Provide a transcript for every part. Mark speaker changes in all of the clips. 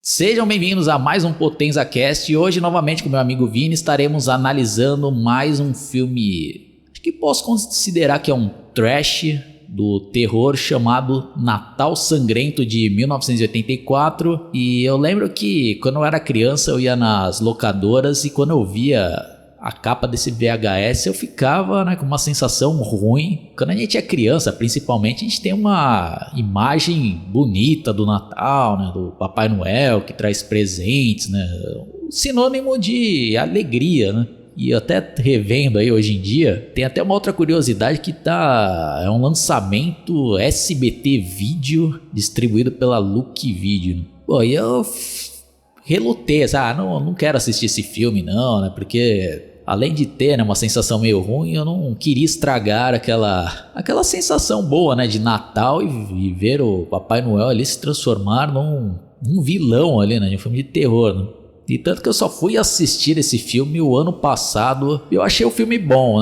Speaker 1: Sejam bem-vindos a mais um PotenzaCast e hoje novamente com meu amigo Vini estaremos analisando mais um filme que posso considerar que é um trash do terror chamado Natal Sangrento de 1984. E eu lembro que quando eu era criança eu ia nas locadoras e quando eu via a capa desse VHS eu ficava com uma sensação ruim. Quando a gente é criança, principalmente, a gente tem uma imagem bonita do Natal, do Papai Noel que traz presentes, sinônimo de alegria, E até revendo aí hoje em dia, tem até uma outra curiosidade que é um lançamento SBT Vídeo distribuído pela Look Video. Pô, e eu relutei, não quero assistir esse filme não, porque além de ter uma sensação meio ruim, eu não queria estragar aquela sensação boa de Natal e ver o Papai Noel ali se transformar num vilão ali, de um filme de terror, E tanto que eu só fui assistir esse filme o ano passado e eu achei o filme bom,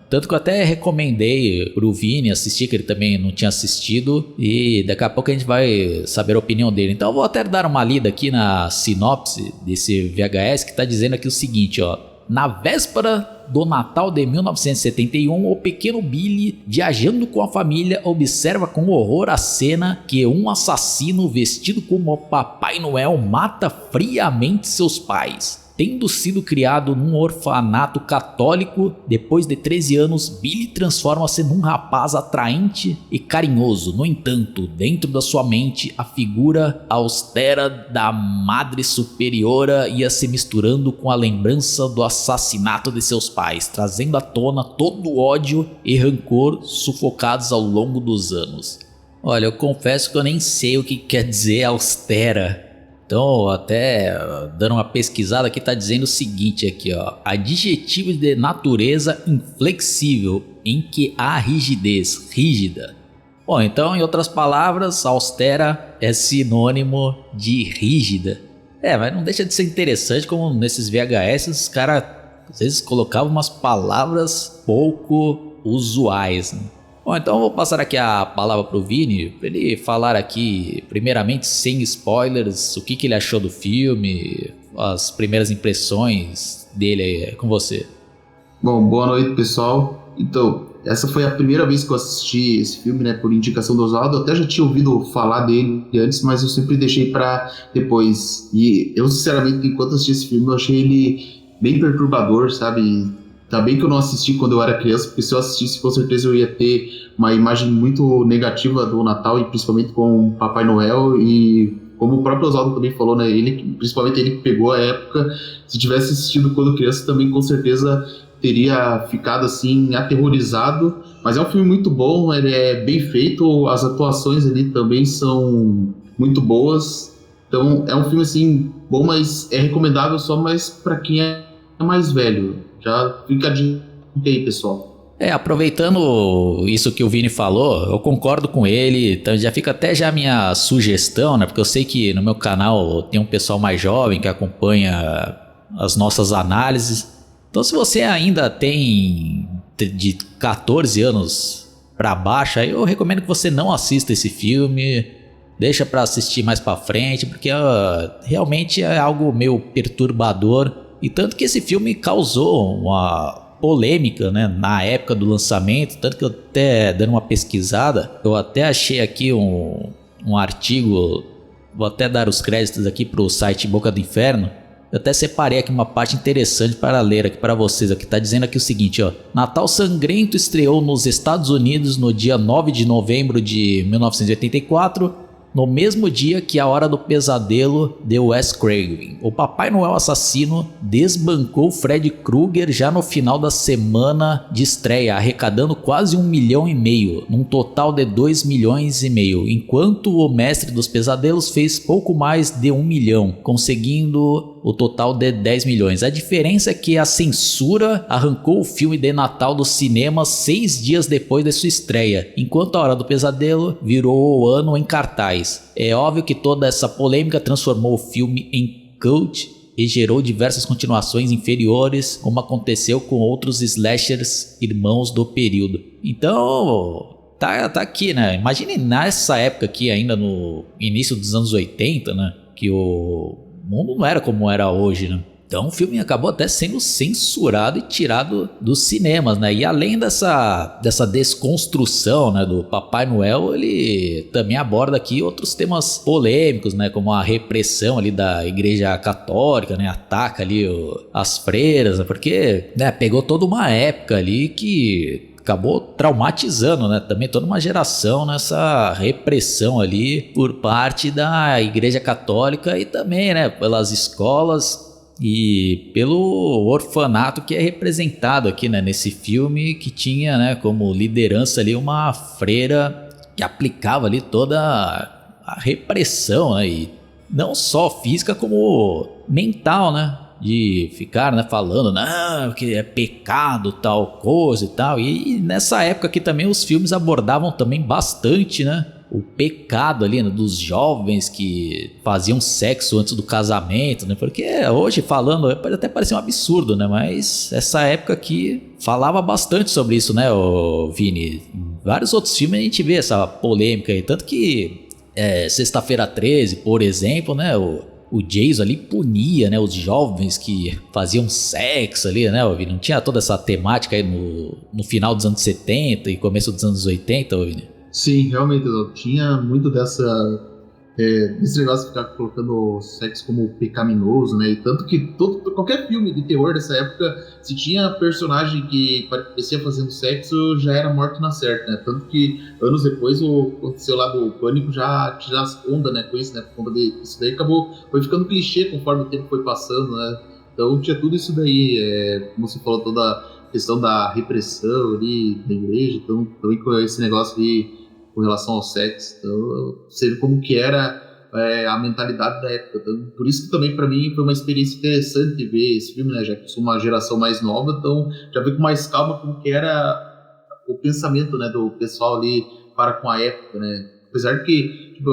Speaker 1: Tanto que eu até recomendei pro Vini assistir, que ele também não tinha assistido. E daqui a pouco a gente vai saber a opinião dele. Então eu vou até dar uma lida aqui na sinopse desse VHS que tá dizendo aqui o seguinte, Na véspera do Natal de 1971, o pequeno Billy, viajando com a família, observa com horror a cena que um assassino vestido como o Papai Noel mata friamente seus pais. Tendo sido criado num orfanato católico, depois de 13 anos, Billy transforma-se num rapaz atraente e carinhoso. No entanto, dentro da sua mente, a figura austera da Madre Superiora ia se misturando com a lembrança do assassinato de seus pais, trazendo à tona todo o ódio e rancor sufocados ao longo dos anos. Olha, eu confesso que eu nem sei o que quer dizer austera. Então, até dando uma pesquisada aqui, tá dizendo o seguinte aqui, adjetivo de natureza inflexível, em que há rigidez, rígida. Bom, então, em outras palavras, austera é sinônimo de rígida. Mas não deixa de ser interessante como nesses VHS os caras às vezes colocavam umas palavras pouco usuais, Bom, então eu vou passar aqui a palavra pro Vini, para ele falar aqui, primeiramente sem spoilers, o que ele achou do filme, as primeiras impressões dele aí, com você.
Speaker 2: Bom, boa noite, pessoal. Então, essa foi a primeira vez que eu assisti esse filme, por indicação do Oswaldo. Eu até já tinha ouvido falar dele antes, mas eu sempre deixei para depois. E eu, sinceramente, enquanto assisti esse filme, eu achei ele bem perturbador, sabe? Tá bem que eu não assisti quando eu era criança, porque se eu assistisse, com certeza eu ia ter uma imagem muito negativa do Natal, e principalmente com o Papai Noel. E como o próprio Oswaldo também falou, principalmente ele que pegou a época, se tivesse assistido quando criança, também com certeza teria ficado assim, aterrorizado. Mas é um filme muito bom, ele é bem feito, as atuações ali também são muito boas. Então é um filme assim, bom, mas é recomendável só mais para quem é mais velho. Já fica a dica aí, pessoal.
Speaker 1: Aproveitando isso que o Vini falou, eu concordo com ele, então já fica até já a minha sugestão, porque eu sei que no meu canal tem um pessoal mais jovem que acompanha as nossas análises. Então se você ainda tem de 14 anos para baixo, aí eu recomendo que você não assista esse filme, deixa para assistir mais para frente, porque realmente é algo meio perturbador. E tanto que esse filme causou uma polêmica, na época do lançamento, tanto que eu até dando uma pesquisada, eu até achei aqui um artigo, vou até dar os créditos aqui pro site Boca do Inferno, eu até separei aqui uma parte interessante para ler aqui para vocês, aqui tá dizendo aqui o seguinte, Natal Sangrento estreou nos Estados Unidos no dia 9 de novembro de 1984, no mesmo dia que A Hora do Pesadelo de Wes Craven. O Papai Noel assassino desbancou Fred Krueger já no final da semana de estreia, arrecadando quase 1,5 milhão, num total de 2,5 milhões, enquanto o Mestre dos Pesadelos fez pouco mais de 1 milhão, conseguindo o total de 10 milhões. A diferença é que a censura arrancou o filme de Natal do cinema 6 dias depois de sua estreia, enquanto A Hora do Pesadelo virou o ano em cartaz. É óbvio que toda essa polêmica transformou o filme em cult e gerou diversas continuações inferiores, como aconteceu com outros slashers irmãos do período. Então, tá aqui, Imagine nessa época aqui, ainda no início dos anos 80, que o mundo não era como era hoje, né? Então o filme acabou até sendo censurado e tirado dos cinemas, né? E além dessa desconstrução, né, do Papai Noel, ele também aborda aqui outros temas polêmicos, né? Como a repressão ali da Igreja Católica, né? Ataca ali as freiras, né? Porque, né, pegou toda uma época ali que acabou traumatizando, né, também toda uma geração nessa repressão ali por parte da Igreja Católica e também, né, pelas escolas e pelo orfanato que é representado aqui, né, nesse filme, que tinha, né, como liderança ali uma freira que aplicava ali toda a repressão, né, e não só física como mental, né, de ficar, né, falando, não, que é pecado tal coisa e tal. E nessa época aqui também os filmes abordavam também bastante, né, o pecado ali, né, dos jovens que faziam sexo antes do casamento, né? Porque hoje falando pode até parecer um absurdo, né? Mas essa época aqui falava bastante sobre isso, né, Vini? Em vários outros filmes a gente vê essa polêmica aí, tanto que Sexta-feira 13, por exemplo, né, o Jason ali punia, né, os jovens que faziam sexo ali, né, Vini? Não tinha toda essa temática aí no final dos anos 70 e começo dos anos 80, Vini?
Speaker 2: Sim, realmente, eu tinha muito desse negócio de ficar colocando sexo como pecaminoso, né? E tanto que qualquer filme de terror dessa época, se tinha personagem que parecia fazendo sexo, já era morto na certa, né? Tanto que anos depois aconteceu lá do Pânico já tirar onda, né? Com isso, né? Por conta isso daí foi ficando clichê conforme o tempo foi passando, né? Então tinha tudo isso daí, como você falou, toda a questão da repressão ali da igreja, então também com esse negócio de com relação ao sexo, então você vê como que era a mentalidade da época, então, por isso que também para mim foi uma experiência interessante ver esse filme, né, já que sou uma geração mais nova, então já vi com mais calma como que era o pensamento, né, do pessoal ali para com a época, né, apesar de que tipo,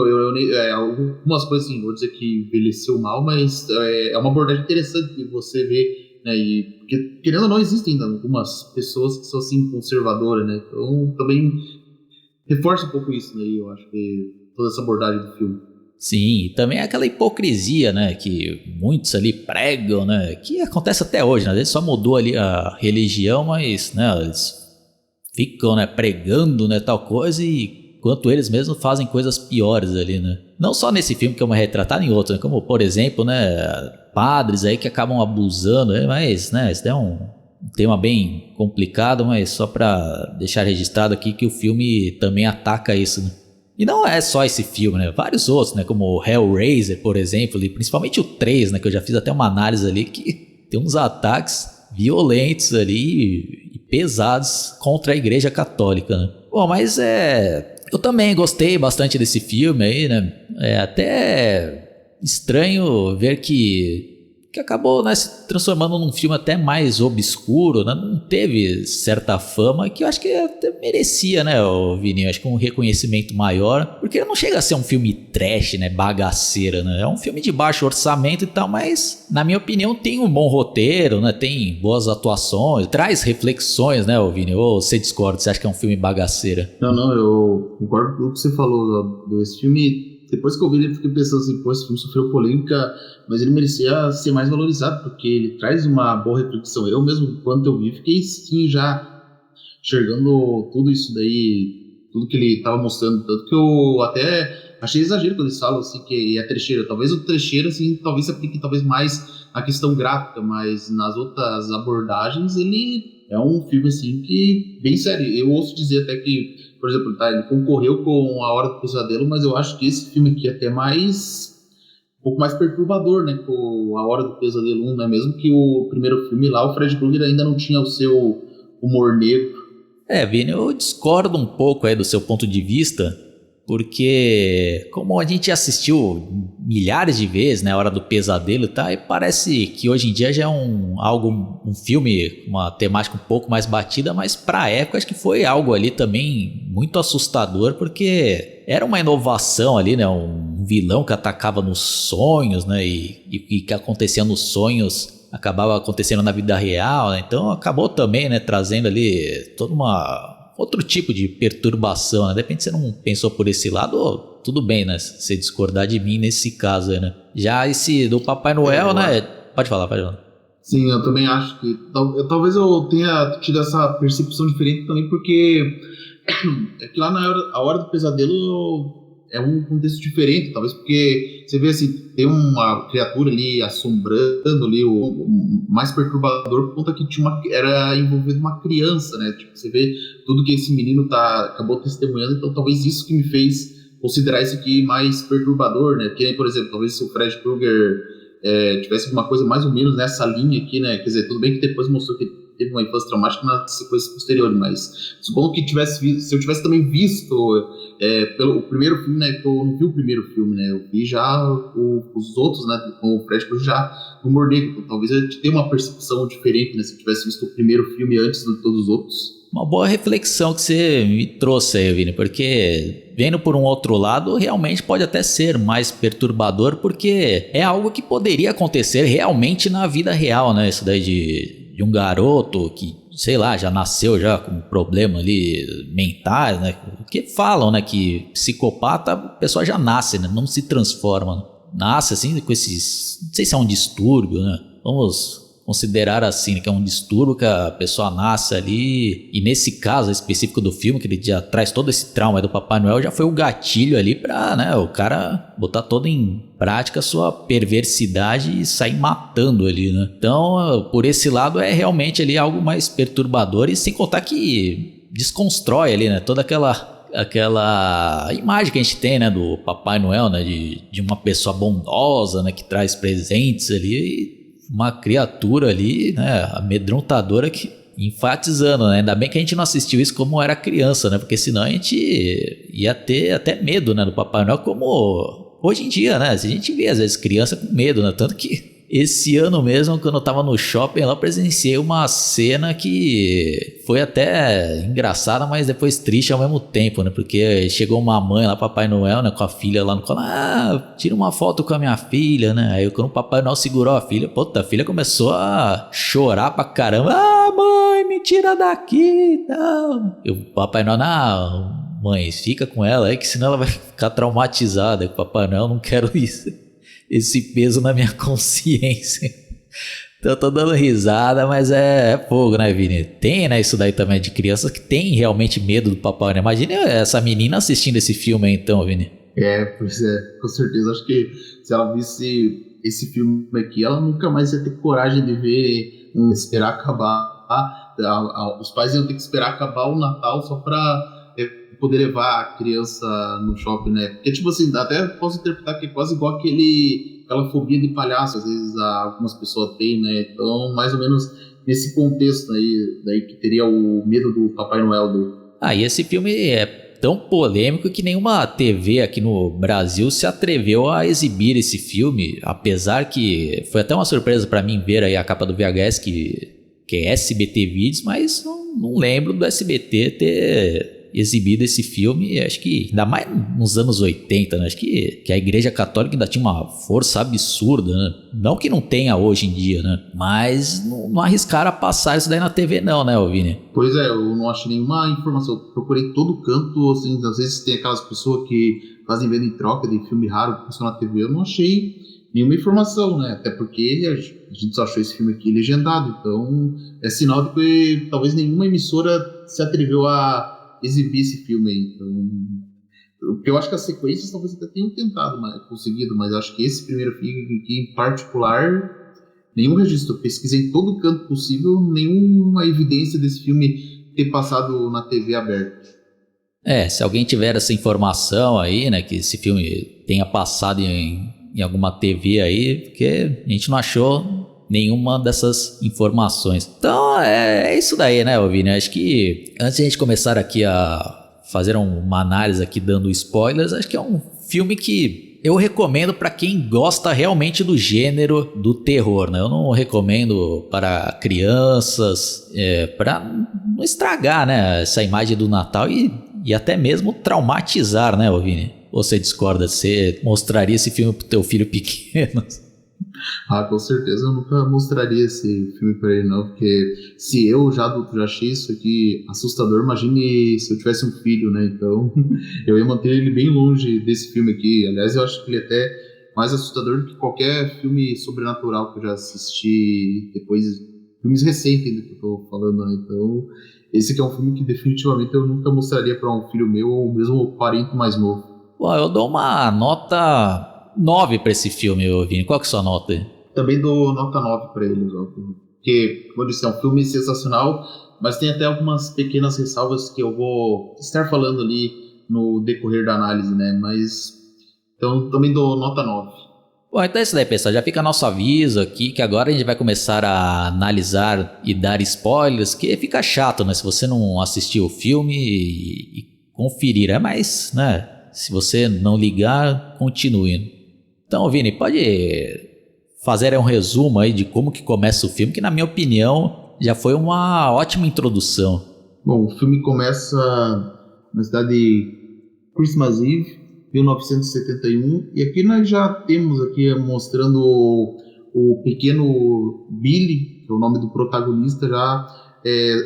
Speaker 2: algumas coisas assim, vou dizer que envelheceu mal, mas é uma abordagem interessante de você ver, né, e porque, querendo ou não, existem ainda algumas pessoas que são assim conservadoras, né, então também reforça um pouco isso, né? Eu acho que toda essa abordagem do filme.
Speaker 1: Sim, e também aquela hipocrisia, né, que muitos ali pregam, né, que acontece até hoje, né, às vezes só mudou ali a religião, mas, né, eles ficam, né, pregando, né, tal coisa, e enquanto eles mesmos fazem coisas piores ali, né. Não só nesse filme que é uma retratada, em outros, né, como, por exemplo, né, padres aí que acabam abusando, mas, né, isso é um tema bem complicado, mas só pra deixar registrado aqui que o filme também ataca isso, né. E não é só esse filme, né, vários outros, né, como Hellraiser, por exemplo, e principalmente o 3, né, que eu já fiz até uma análise ali, que tem uns ataques violentos ali e pesados contra a Igreja Católica, né. Bom, mas eu também gostei bastante desse filme aí, né, é até estranho ver que acabou, né, se transformando num filme até mais obscuro, né? Não teve certa fama que eu acho que até merecia, né, Vini? Eu acho que um reconhecimento maior, porque não chega a ser um filme trash, né, bagaceira, né? É um filme de baixo orçamento e tal, mas na minha opinião tem um bom roteiro, né? Tem boas atuações, traz reflexões, né, Vini? Ou você discorda? Você acha que é um filme bagaceira?
Speaker 2: Não, eu concordo com o que você falou desse filme. Depois que eu vi ele, fiquei pensando assim, pô, esse filme sofreu polêmica, mas ele merecia ser mais valorizado, porque ele traz uma boa reflexão. Eu mesmo, quando eu vi, fiquei sim já enxergando tudo isso daí, tudo que ele estava mostrando, tanto que eu até achei exagero quando eles falam assim que é trecheira. Talvez o trecheiro, assim, talvez se aplique talvez mais na questão gráfica, mas nas outras abordagens ele é um filme assim que, bem sério, eu ouço dizer até que, por exemplo, ele concorreu com A Hora do Pesadelo, mas eu acho que esse filme aqui é até um pouco mais perturbador, né, com A Hora do Pesadelo 1, né, mesmo que o primeiro filme lá, o Fred Krueger ainda não tinha o seu humor negro.
Speaker 1: Vini, eu discordo um pouco aí do seu ponto de vista, porque como a gente assistiu milhares de vezes, né, A Hora do Pesadelo e tal, e parece que hoje em dia já é um filme, uma temática um pouco mais batida, mas pra época acho que foi algo ali também muito assustador, porque era uma inovação ali, né, um vilão que atacava nos sonhos, né, e que acontecia nos sonhos acabava acontecendo na vida real, né? Então acabou também, né, trazendo ali toda uma outro tipo de perturbação, né? De repente você não pensou por esse lado, tudo bem, né? Você discordar de mim nesse caso aí, né? Já esse do Papai Noel, né? Pode falar.
Speaker 2: Sim, eu também acho que talvez eu tenha tido essa percepção diferente também, porque é que lá a hora do pesadelo é um contexto diferente, talvez porque você vê assim, tem uma criatura ali assombrando ali, o mais perturbador por conta que era envolvido uma criança, né? Tipo, você vê tudo que esse menino acabou testemunhando, então talvez isso que me fez considerar isso aqui mais perturbador, né? Que nem, por exemplo, talvez se o Fred Krueger tivesse alguma coisa mais ou menos nessa linha aqui, né? Quer dizer, tudo bem que depois mostrou que teve uma infância traumática na sequência posterior, mas supondo que se eu tivesse também visto pelo primeiro filme, né? Eu não vi o primeiro filme, né? Eu vi já os outros, né? Com o Fred Krueger já no Mornego, então talvez eu tenha uma percepção diferente, né? Se eu tivesse visto o primeiro filme antes de todos os outros.
Speaker 1: Uma boa reflexão que você me trouxe aí, Vini, porque vendo por um outro lado, realmente pode até ser mais perturbador, porque é algo que poderia acontecer realmente na vida real, né? Isso daí de um garoto que, sei lá, já nasceu já com problema ali mentais, né? Que falam, né, que psicopata, a pessoa já nasce, né? Não se transforma. Nasce assim com esses, não sei se é um distúrbio, né? Vamos considerar assim, que é um distúrbio que a pessoa nasce ali, e nesse caso específico do filme, que ele já traz todo esse trauma do Papai Noel, já foi o gatilho ali pra, né, o cara botar todo em prática a sua perversidade e sair matando ali, né? Então, por esse lado é realmente ali algo mais perturbador, e sem contar que desconstrói ali, né, toda aquela imagem que a gente tem, né, do Papai Noel, né, de uma pessoa bondosa, né, que traz presentes ali, e uma criatura ali, né, amedrontadora, que enfatizando, né, ainda bem que a gente não assistiu isso como era criança, né, porque senão a gente ia ter até medo, né, do Papai Noel, como hoje em dia, né, a gente vê às vezes criança com medo, né, tanto que esse ano mesmo, quando eu tava no shopping lá, eu presenciei uma cena que foi até engraçada, mas depois triste ao mesmo tempo, né? Porque chegou uma mãe lá, Papai Noel, né? Com a filha lá no colo. Tira uma foto com a minha filha, né? Aí quando o Papai Noel segurou a filha, puta, a filha começou a chorar pra caramba. Mãe, me tira daqui, não. E o Papai Noel, não, mãe, fica com ela aí, que senão ela vai ficar traumatizada. E o Papai Noel, não quero isso. Esse peso na minha consciência. Então eu tô dando risada, mas é fogo, né, Vini? Tem, né, isso daí também de crianças que tem realmente medo do Papai Noel. Imagina essa menina assistindo esse filme aí, então, Vini.
Speaker 2: Pois é, com certeza. Acho que se ela visse esse filme aqui, ela nunca mais ia ter coragem de ver, esperar acabar. Os pais iam ter que esperar acabar o Natal só pra poder levar a criança no shopping, né? Porque, tipo assim, até posso interpretar que é quase igual aquela fobia de palhaço, às vezes algumas pessoas têm, né? Então, mais ou menos nesse contexto aí, daí que teria o medo do Papai Noel.
Speaker 1: E esse filme é tão polêmico que nenhuma TV aqui no Brasil se atreveu a exibir esse filme, apesar que foi até uma surpresa pra mim ver aí a capa do VHS, que é SBT Vídeos, mas não lembro do SBT ter exibido esse filme, acho que ainda mais nos anos 80, né? Acho que a Igreja Católica ainda tinha uma força absurda, né? Não que não tenha hoje em dia, né? Mas não arriscaram a passar isso daí na TV não, né, Vini?
Speaker 2: Pois é, eu não achei nenhuma informação, eu procurei todo canto, assim, às vezes tem aquelas pessoas que fazem venda em troca de filme raro que funciona na TV, eu não achei nenhuma informação, né? Até porque a gente só achou esse filme aqui legendado, então é sinal de que talvez nenhuma emissora se atreveu a exibir esse filme aí. Então, porque eu acho que as sequências talvez até tenham conseguido, mas acho que esse primeiro filme aqui em particular, nenhum registro. Eu pesquisei em todo canto possível, nenhuma evidência desse filme ter passado na TV aberta.
Speaker 1: Se alguém tiver essa informação aí, né, que esse filme tenha passado em alguma TV aí, porque a gente não achou nenhuma dessas informações. Então é isso daí, né, Vini? Acho que antes de a gente começar aqui a fazer uma análise aqui dando spoilers, acho que é um filme que eu recomendo para quem gosta realmente do gênero do terror, né? Eu não recomendo para crianças, para não estragar, né, essa imagem do Natal e até mesmo traumatizar, né, Vini? Você discorda? Você mostraria esse filme pro teu filho pequeno?
Speaker 2: Ah, com certeza eu nunca mostraria esse filme pra ele, não, porque se eu já adulto já achei isso aqui assustador, imagine se eu tivesse um filho, né? Então eu ia manter ele bem longe desse filme aqui. Aliás, eu acho que ele é até mais assustador do que qualquer filme sobrenatural que eu já assisti depois, filmes recentes ainda que eu tô falando, né? Então, esse aqui é um filme que definitivamente eu nunca mostraria pra um filho meu ou mesmo um parente mais novo.
Speaker 1: Pô, eu dou uma nota 9 pra esse filme, ô Vini. Qual que é a sua nota aí?
Speaker 2: Também dou nota 9 para ele, ó, porque, como eu disse, é um filme sensacional, mas tem até algumas pequenas ressalvas que eu vou estar falando ali no decorrer da análise, né? Mas, então, também dou nota 9.
Speaker 1: Bom, então é isso daí, pessoal. Já fica nosso aviso aqui que agora a gente vai começar a analisar e dar spoilers, que fica chato, né? Se você não assistiu o filme e conferir. É mais, né? Se você não ligar, continue. Então, Vini, pode fazer um resumo aí de como que começa o filme, que na minha opinião já foi uma ótima introdução.
Speaker 2: Bom, o filme começa na cidade de Christmas Eve, 1971, e aqui nós já temos aqui mostrando o pequeno Billy, que é o nome do protagonista, já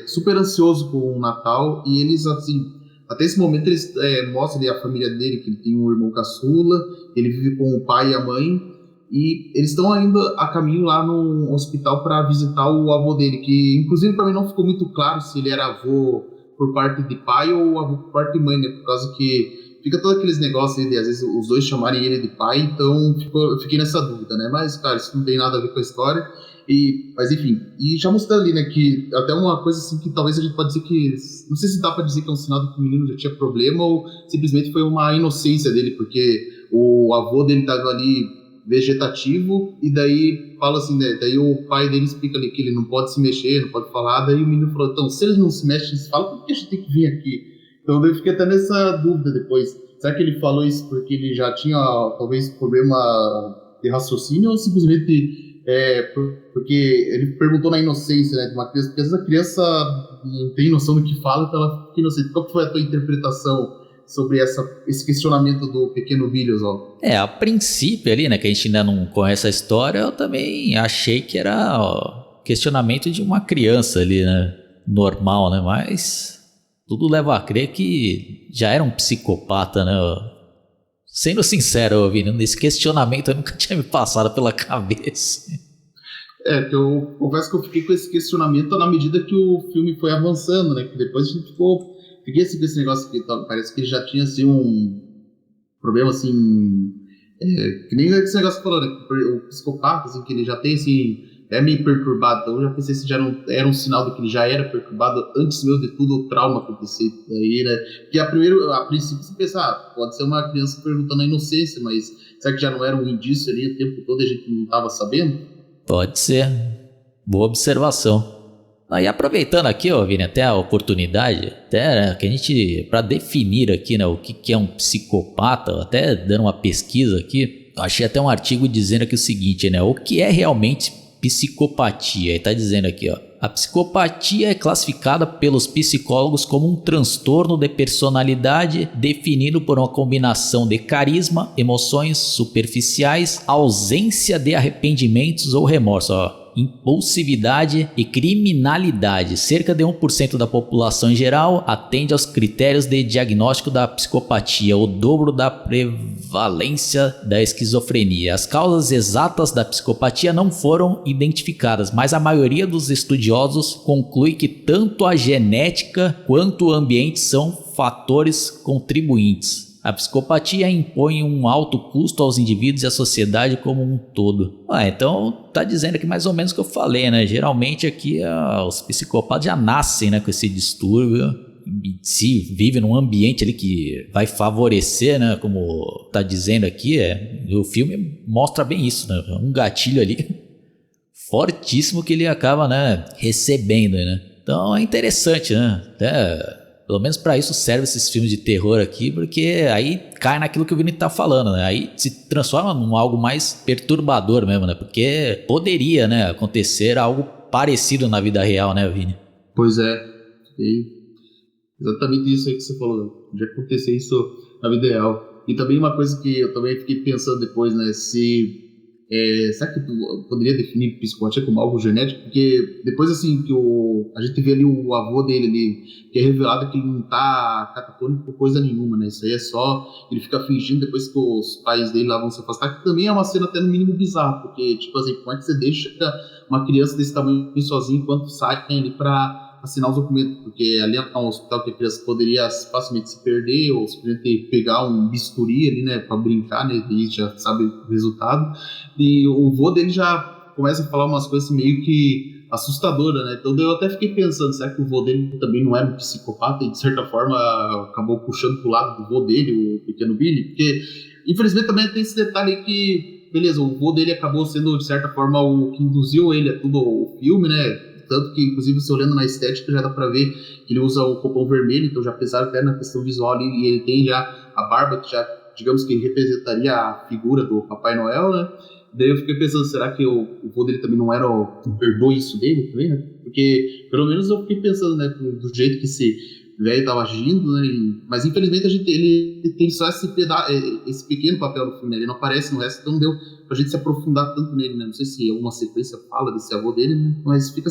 Speaker 2: super ansioso com o Natal, e eles assim, até esse momento eles mostram ali a família dele, que ele tem um irmão caçula, ele vive com o pai e a mãe, e eles estão ainda a caminho lá no hospital para visitar o avô dele, que inclusive para mim não ficou muito claro se ele era avô por parte de pai ou avô por parte de mãe, né? Por causa que fica todos aqueles negócios aí de às vezes os dois chamarem ele de pai, então eu fiquei nessa dúvida, né? Mas, cara, isso não tem nada a ver com a história. Mas enfim, e já mostrando ali, né, que até uma coisa assim que talvez a gente pode dizer que, não sei se dá pra dizer que é um sinal de que o menino já tinha problema ou simplesmente foi uma inocência dele, porque o avô dele tava ali vegetativo, e daí fala assim, né, daí o pai dele explica ali que ele não pode se mexer, não pode falar, daí o menino falou, então, se ele não se mexe, se fala, por que a gente tem que vir aqui? Então eu fiquei até nessa dúvida depois, será que ele falou isso porque ele já tinha, talvez, problema de raciocínio, ou simplesmente porque ele perguntou na inocência, né, de uma criança, porque às vezes a criança não tem noção do que fala, então ela fica inocente. Qual foi a tua interpretação sobre esse questionamento do pequeno Billy, ó?
Speaker 1: A princípio ali, né, que a gente ainda não conhece a história, eu também achei que era questionamento de uma criança ali, né, normal, né, mas tudo leva a crer que já era um psicopata, né. Sendo sincero, Vini, nesse questionamento eu nunca tinha me passado pela cabeça.
Speaker 2: Que eu confesso que eu fiquei com esse questionamento na medida que o filme foi avançando, né, que depois a gente fiquei assim com esse negócio que parece que já tinha assim um problema assim, que nem esse negócio que falou, né, o psicopata, assim, que ele já tem assim, meio perturbado, então eu já pensei se já era um sinal de que ele já era perturbado antes mesmo de tudo o trauma acontecer aí, né, que a princípio você pensa, pode ser uma criança perguntando a inocência, mas será que já não era um indício ali o tempo todo e a gente não estava sabendo?
Speaker 1: Pode ser, boa observação. E aproveitando aqui, ó, Vini, até a oportunidade, até né, que a gente, para definir aqui, né, o que é um psicopata, até dando uma pesquisa aqui, eu achei até um artigo dizendo aqui o seguinte, né, o que é realmente psicopatia? E tá dizendo aqui, ó, a psicopatia é classificada pelos psicólogos como um transtorno de personalidade definido por uma combinação de carisma, emoções superficiais, ausência de arrependimentos ou remorso, ó. Impulsividade e criminalidade. Cerca de 1% da população em geral atende aos critérios de diagnóstico da psicopatia, o dobro da prevalência da esquizofrenia. As causas exatas da psicopatia não foram identificadas, mas a maioria dos estudiosos conclui que tanto a genética quanto o ambiente são fatores contribuintes. A psicopatia impõe um alto custo aos indivíduos e à sociedade como um todo. Então tá dizendo aqui mais ou menos o que eu falei, né? Geralmente aqui os psicopatas já nascem, né, com esse distúrbio. Se vive num ambiente ali que vai favorecer, né? Como tá dizendo aqui, o filme mostra bem isso, né? Um gatilho ali fortíssimo que ele acaba, né, recebendo, né? Então é interessante, né? Até pelo menos para isso serve esses filmes de terror aqui, porque aí cai naquilo que o Vini tá falando, né? Aí se transforma num algo mais perturbador mesmo, né? Porque poderia, né, acontecer algo parecido na vida real, né, Vini?
Speaker 2: Pois é, exatamente isso aí que você falou, já aconteceu isso na vida real. E também uma coisa que eu também fiquei pensando depois, né, se será que tu poderia definir psicopatia como algo genético? Porque depois, assim, que a gente vê ali o avô dele ali, que é revelado que ele não tá catatônico por coisa nenhuma, né? Isso aí é só, ele fica fingindo depois que os pais dele lá vão se afastar, que também é uma cena até no mínimo bizarra, porque, tipo assim, como é que você deixa uma criança desse tamanho sozinha enquanto sai ali pra assinar os documentos? Porque ali é um hospital que a criança poderia facilmente se perder, ou simplesmente pegar um bisturi ali, né, pra brincar, né, e já sabe o resultado. E o vô dele já começa a falar umas coisas meio que assustadoras, né? Então eu até fiquei pensando, será que o vô dele também não era um psicopata e de certa forma acabou puxando pro lado do vô dele, o pequeno Billy? Porque infelizmente também tem esse detalhe aí que, beleza, o vô dele acabou sendo de certa forma o que induziu ele a tudo o filme, né? Tanto que, inclusive, você olhando na estética, já dá pra ver que ele usa o roupão vermelho, então já pensaram até na questão visual ali, e ele tem já a barba, que já, digamos que ele representaria a figura do Papai Noel, né? Daí eu fiquei pensando, será que o vô dele também não era o herdou-isso dele também, né? Porque, pelo menos eu fiquei pensando, né, do jeito que esse velho tava agindo, né? Mas infelizmente ele tem só esse pequeno papel no filme, né? Ele não aparece no resto, então não deu pra gente se aprofundar tanto nele, né? Não sei se alguma sequência fala desse avô dele, né? Mas fica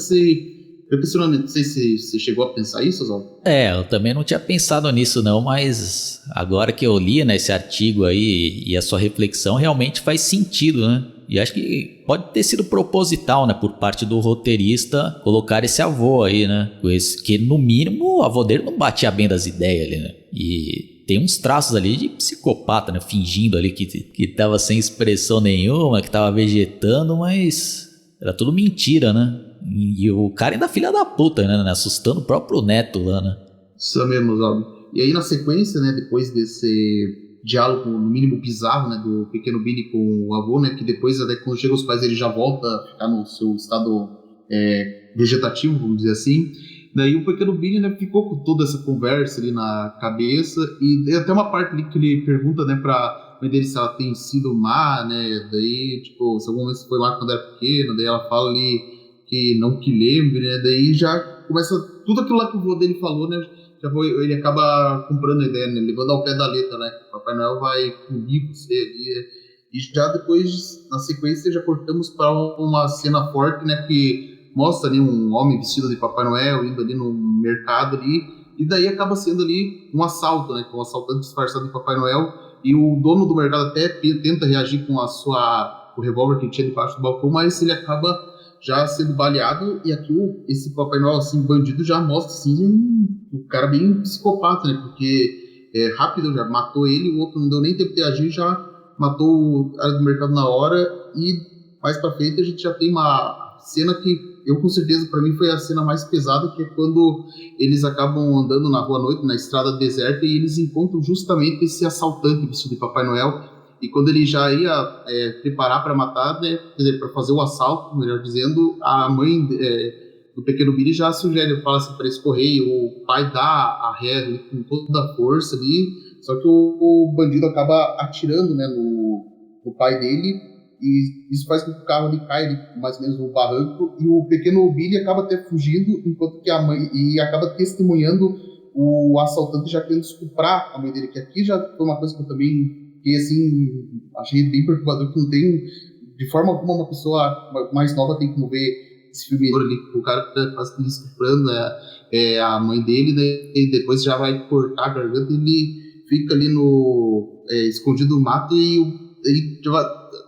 Speaker 2: eu questionamento. Não sei se você chegou a pensar isso, Oswaldo.
Speaker 1: Eu também não tinha pensado nisso não, mas agora que eu li, né, esse artigo aí e a sua reflexão realmente faz sentido, né? E acho que pode ter sido proposital, né, por parte do roteirista colocar esse avô aí, né? Que no mínimo o avô dele não batia bem das ideias ali, né? E tem uns traços ali de psicopata, né? Fingindo ali que tava sem expressão nenhuma, que tava vegetando, mas era tudo mentira, né? E o cara ainda filha da puta, né? Assustando o próprio neto lá, né?
Speaker 2: Isso mesmo, Oswaldo. E aí na sequência, né, depois desse diálogo no mínimo bizarro, né, do pequeno Billy com o avô, né, que depois até quando chega os pais ele já volta a ficar no seu estado vegetativo, vamos dizer assim. Daí o pequeno Billy, né, ficou com toda essa conversa ali na cabeça, e tem até uma parte ali que ele pergunta, né, pra mãe dele se ela tem sido má, né, daí, tipo, se alguma vez foi lá quando era pequena, daí ela fala ali que não que lembre, né, daí já começa tudo aquilo lá que o vô dele falou, né, ele acaba comprando a ideia, né, levando ao pé da letra, né, que o Papai Noel vai punir você ali, e já depois, na sequência, já cortamos para uma cena forte, né, que mostra ali um homem vestido de Papai Noel indo ali no mercado ali, e daí acaba sendo ali um assalto, né, com um assaltante disfarçado de Papai Noel, e o dono do mercado até tenta reagir com o revólver que tinha debaixo do balcão, mas ele acaba já sendo baleado, e aqui esse Papai Noel, assim, bandido, já mostra, assim, um cara bem psicopata, né, porque rápido já matou ele, o outro não deu nem tempo de agir, já matou o cara do mercado na hora, e mais pra frente a gente já tem uma cena que eu, com certeza, pra mim foi a cena mais pesada, que é quando eles acabam andando na rua à noite, na estrada deserta, e eles encontram justamente esse assaltante vestido de Papai Noel. E quando ele já ia preparar para matar, né, quer dizer, para fazer o assalto, melhor dizendo, a mãe do pequeno Billy já sugere, fala assim para eles correr, e o pai dá a ré ali, com toda a força ali, só que o bandido acaba atirando, né, no pai dele, e isso faz com que o carro ali caia ali, mais ou menos no barranco, e o pequeno Billy acaba até fugindo, enquanto que a mãe, e acaba testemunhando o assaltante já querendo estuprar a mãe dele, que aqui já foi uma coisa que eu também que assim, achei bem perturbador, que não tem de forma alguma uma pessoa mais nova tem como ver esse filme ali, o cara tá quase estuprando a mãe dele, né, e depois já vai cortar a garganta, e ele fica ali escondido no mato, e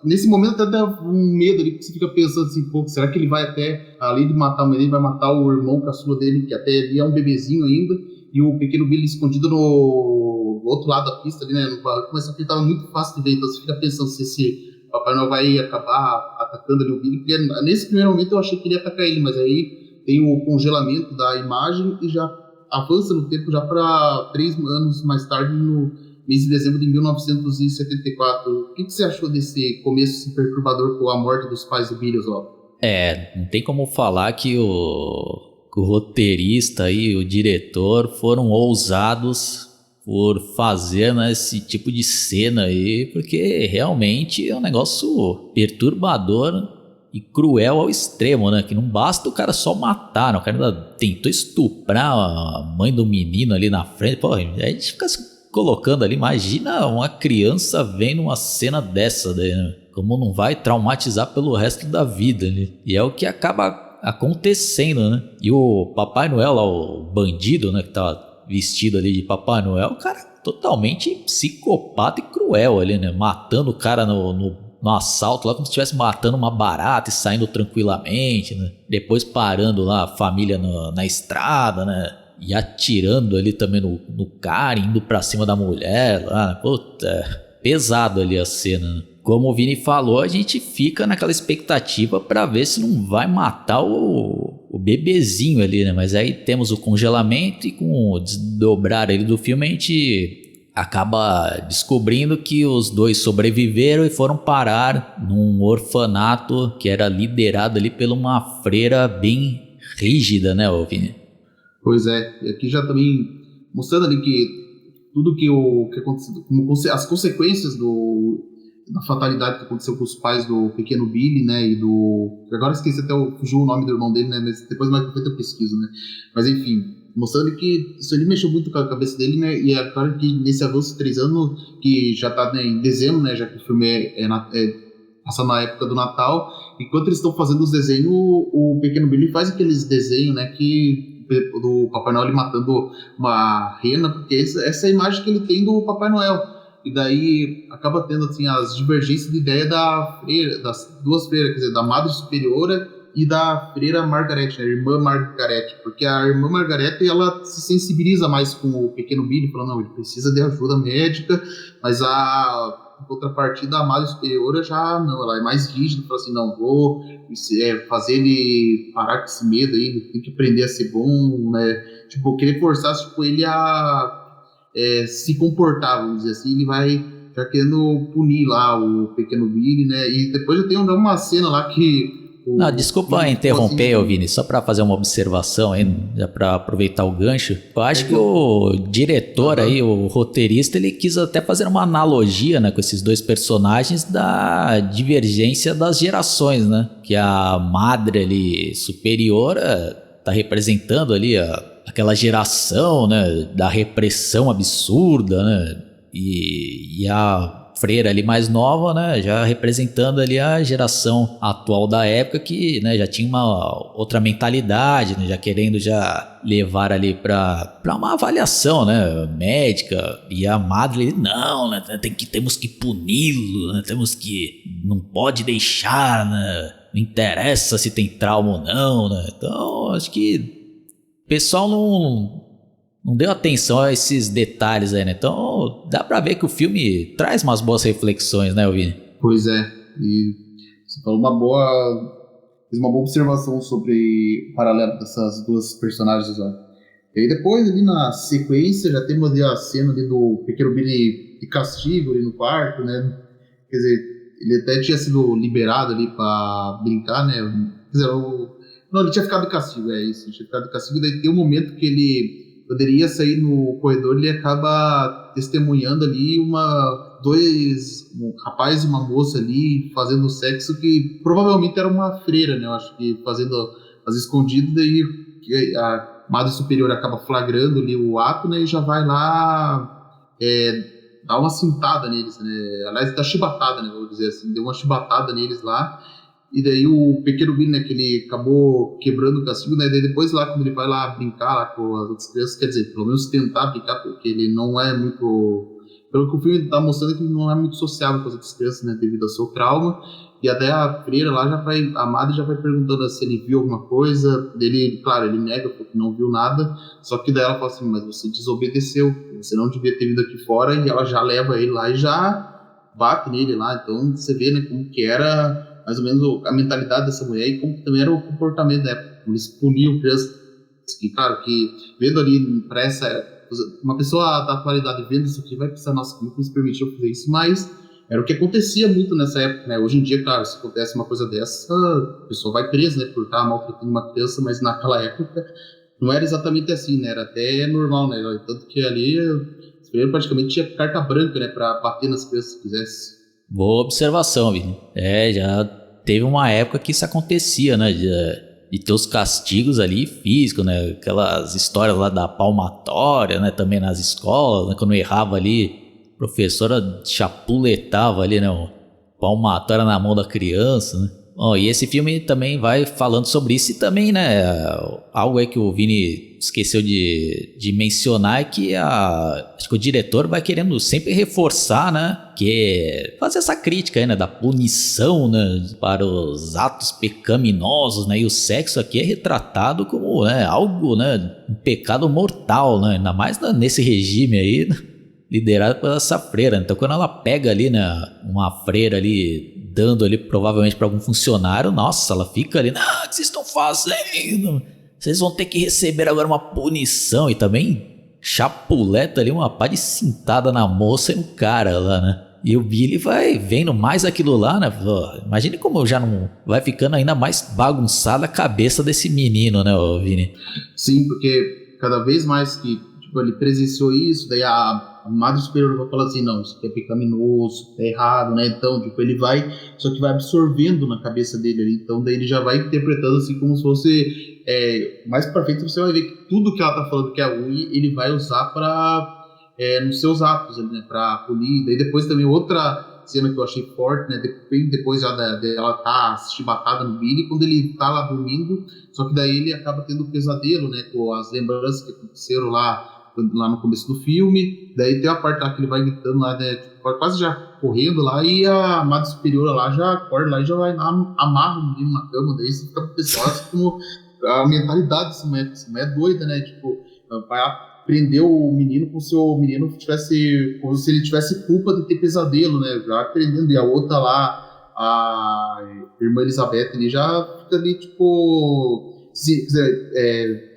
Speaker 2: nesse momento até dá um medo ali, que você fica pensando assim, pô, será que ele vai até, além de matar a mãe dele, vai matar o irmão caçula dele, que até ali é um bebezinho ainda, e o pequeno Billy escondido no outro lado da pista ali, né, no barranco, mas só que ele tava muito fácil de ver, então você fica pensando se esse Papai Noel vai acabar atacando ali o Billy, porque nesse primeiro momento eu achei que ele ia atacar ele, mas aí tem o congelamento da imagem e já avança no tempo já para 3 anos mais tarde, no mês de dezembro de 1974. O que você achou desse começo assim, perturbador com a morte dos pais do Billy, Oswaldo?
Speaker 1: Não tem como falar que o roteirista e o diretor foram ousados por fazer, né, esse tipo de cena aí, porque realmente é um negócio perturbador e cruel ao extremo, né? Que não basta o cara só matar, né? O cara ainda tentou estuprar a mãe do menino ali na frente. Pô, a gente fica se colocando ali, imagina uma criança vendo uma cena dessa daí, né? Como não vai traumatizar pelo resto da vida, né? E é o que acaba acontecendo, né? E o Papai Noel lá, o bandido, né, que tá vestido ali de Papai Noel, o cara totalmente psicopata e cruel ali, né? Matando o cara no assalto lá como se estivesse matando uma barata e saindo tranquilamente, né? Depois parando lá a família na estrada, né? E atirando ali também no cara, indo pra cima da mulher lá, né? Puta, pesado ali a cena, né? Como o Vini falou, a gente fica naquela expectativa pra ver se não vai matar o bebezinho ali, né? Mas aí temos o congelamento e com o desdobrar ali do filme a gente acaba descobrindo que os dois sobreviveram e foram parar num orfanato que era liderado ali por uma freira bem rígida, né, Vini?
Speaker 2: Pois é, e aqui já também mostrando ali que tudo que aconteceu, as consequências da fatalidade que aconteceu com os pais do pequeno Billy, né, e do... Agora esqueci até, fugiu o nome do irmão dele, né, mas depois mais pra frente eu pesquiso, né. Mas enfim, mostrando que isso ali mexeu muito com a cabeça dele, né, e é claro que nesse avanço de 3 anos, que já tá, né, em dezembro, né, já que o filme passa na época do Natal, enquanto eles estão fazendo os desenhos, o pequeno Billy faz aqueles desenhos, né, do Papai Noel matando uma rena, porque essa é a imagem que ele tem do Papai Noel. E daí acaba tendo assim as divergências de ideia das duas freiras, quer dizer, da Madre Superiora e da freira Margarete, a irmã Margarete, porque a irmã Margarete ela se sensibiliza mais com o pequeno Billy, falando, não, ele precisa de ajuda médica, mas a contrapartida, a Madre Superiora já não, ela é mais rígida, fala assim, não, vou fazer ele parar com esse medo aí, ele tem que aprender a ser bom, né, tipo, querer forçar tipo, ele a se comportar, vamos dizer assim, ele vai já querendo punir lá o pequeno Billy, né, e depois eu tenho uma cena lá que
Speaker 1: não, desculpa interromper, assim, Vini, só para fazer uma observação aí, já para aproveitar o gancho. Eu acho que o diretor aí, o roteirista, ele quis até fazer uma analogia, né, com esses dois personagens da divergência das gerações, né? Que a madre ali superior tá representando ali aquela geração, né, da repressão absurda, né? E a freira ali mais nova, né, já representando ali a geração atual da época que, né, já tinha uma outra mentalidade, né, já querendo já levar ali para uma avaliação, né, médica, e a madre não, né, temos que puni-lo, né, não pode deixar, né, não interessa se tem trauma ou não, né, então acho que o pessoal não deu atenção a esses detalhes aí, né? Então dá pra ver que o filme traz umas boas reflexões, né, Vini?
Speaker 2: Pois é, e você falou fez uma boa observação sobre o paralelo dessas duas personagens lá. E aí depois, ali na sequência, já temos ali a cena ali do pequeno Billy de castigo ali no quarto, né? Quer dizer, ele até tinha sido liberado ali pra brincar, né? Quer dizer, não, ele tinha ficado de castigo, é isso, ele tinha ficado de castigo, e daí tem um momento que ele poderia sair no corredor, ele acaba testemunhando ali um rapaz e uma moça ali fazendo sexo, que provavelmente era uma freira, né? Eu acho que fazendo as escondidas, daí a Madre Superior acaba flagrando ali o ato, né? E já vai lá dar uma cintada neles, né? Aliás, dá chibatada, né? Vou dizer assim, deu uma chibatada neles lá. E daí o pequeno Billy, né, que ele acabou quebrando o castigo, né, daí depois lá, quando ele vai lá brincar lá com as outras crianças, quer dizer, pelo menos tentar brincar, porque ele não é muito... Pelo que o filme tá mostrando, que ele não é muito sociável com as outras crianças, né, devido ao seu trauma. E até a freira lá a madre já vai perguntando se ele viu alguma coisa. Ele, claro, ele nega porque não viu nada, só que daí ela fala assim, mas você desobedeceu, você não devia ter vindo aqui fora, e ela já leva ele lá e já bate nele lá. Então você vê, né, como que era mais ou menos a mentalidade dessa mulher e como também era o comportamento da época. Eles puniam crianças. E claro, que vendo ali para uma pessoa da atualidade vendo isso aqui vai pensar, nossa, como que nos permitiu fazer isso? Mas era o que acontecia muito nessa época, né? Hoje em dia, claro, se acontece uma coisa dessa, a pessoa vai presa, né, por estar maltratando uma criança, mas naquela época não era exatamente assim, né? Era até normal, né? Tanto que ali praticamente tinha carta branca, né, para bater nas crianças se quisesse.
Speaker 1: Boa observação, Vini. Já teve uma época que isso acontecia, né? De ter os castigos ali físicos, né? Aquelas histórias lá da palmatória, né? Também nas escolas, né? Quando errava ali, a professora chapuletava ali, né? O palmatória na mão da criança, né? Bom, e esse filme também vai falando sobre isso e também, né, algo aí que o Vini esqueceu de mencionar é que acho que o diretor vai querendo sempre reforçar, né, que fazer essa crítica aí, né, da punição, né, para os atos pecaminosos, né, e o sexo aqui é retratado como, né, algo, né, um pecado mortal, né, ainda mais nesse regime aí, né, liderado por essa freira. Então quando ela pega ali, né, uma freira ali dando ali provavelmente para algum funcionário, nossa, ela fica ali, o que vocês estão fazendo? Vocês vão ter que receber agora uma punição. E também chapuleta ali uma pá de cintada na moça e no cara lá, né? E o Billy vai vendo mais aquilo lá, né? Imagine como já não vai ficando ainda mais bagunçada a cabeça desse menino, né, Vini?
Speaker 2: Sim, porque cada vez mais que tipo, ele presenciou isso, daí a Madre Superior vai falar assim, não, isso aqui é pecaminoso, é errado, né? Então, tipo, ele vai, só que vai absorvendo na cabeça dele ali, então daí ele já vai interpretando assim como se fosse, mais pra frente você vai ver que tudo que ela tá falando que é ruim, ele vai usar pra, nos seus atos, né? Pra punir. Daí depois também outra cena que eu achei forte, né? Depois já dela tá chibatada no Billy, quando ele tá lá dormindo, só que daí ele acaba tendo um pesadelo, né? Com as lembranças que aconteceram lá no começo do filme. Daí tem a parte lá que ele vai gritando lá, né, quase já correndo lá, e a Madre Superiora lá já acorda lá e já vai lá, amarra o menino na cama. Daí você fica pro pessoal assim, como a mentalidade dessa mulher é doida, né? Tipo, vai prender o menino como se o menino tivesse, como se ele tivesse culpa de ter pesadelo, né? Já prendendo. E a outra lá, a irmã Elizabeth, ele já fica ali, tipo,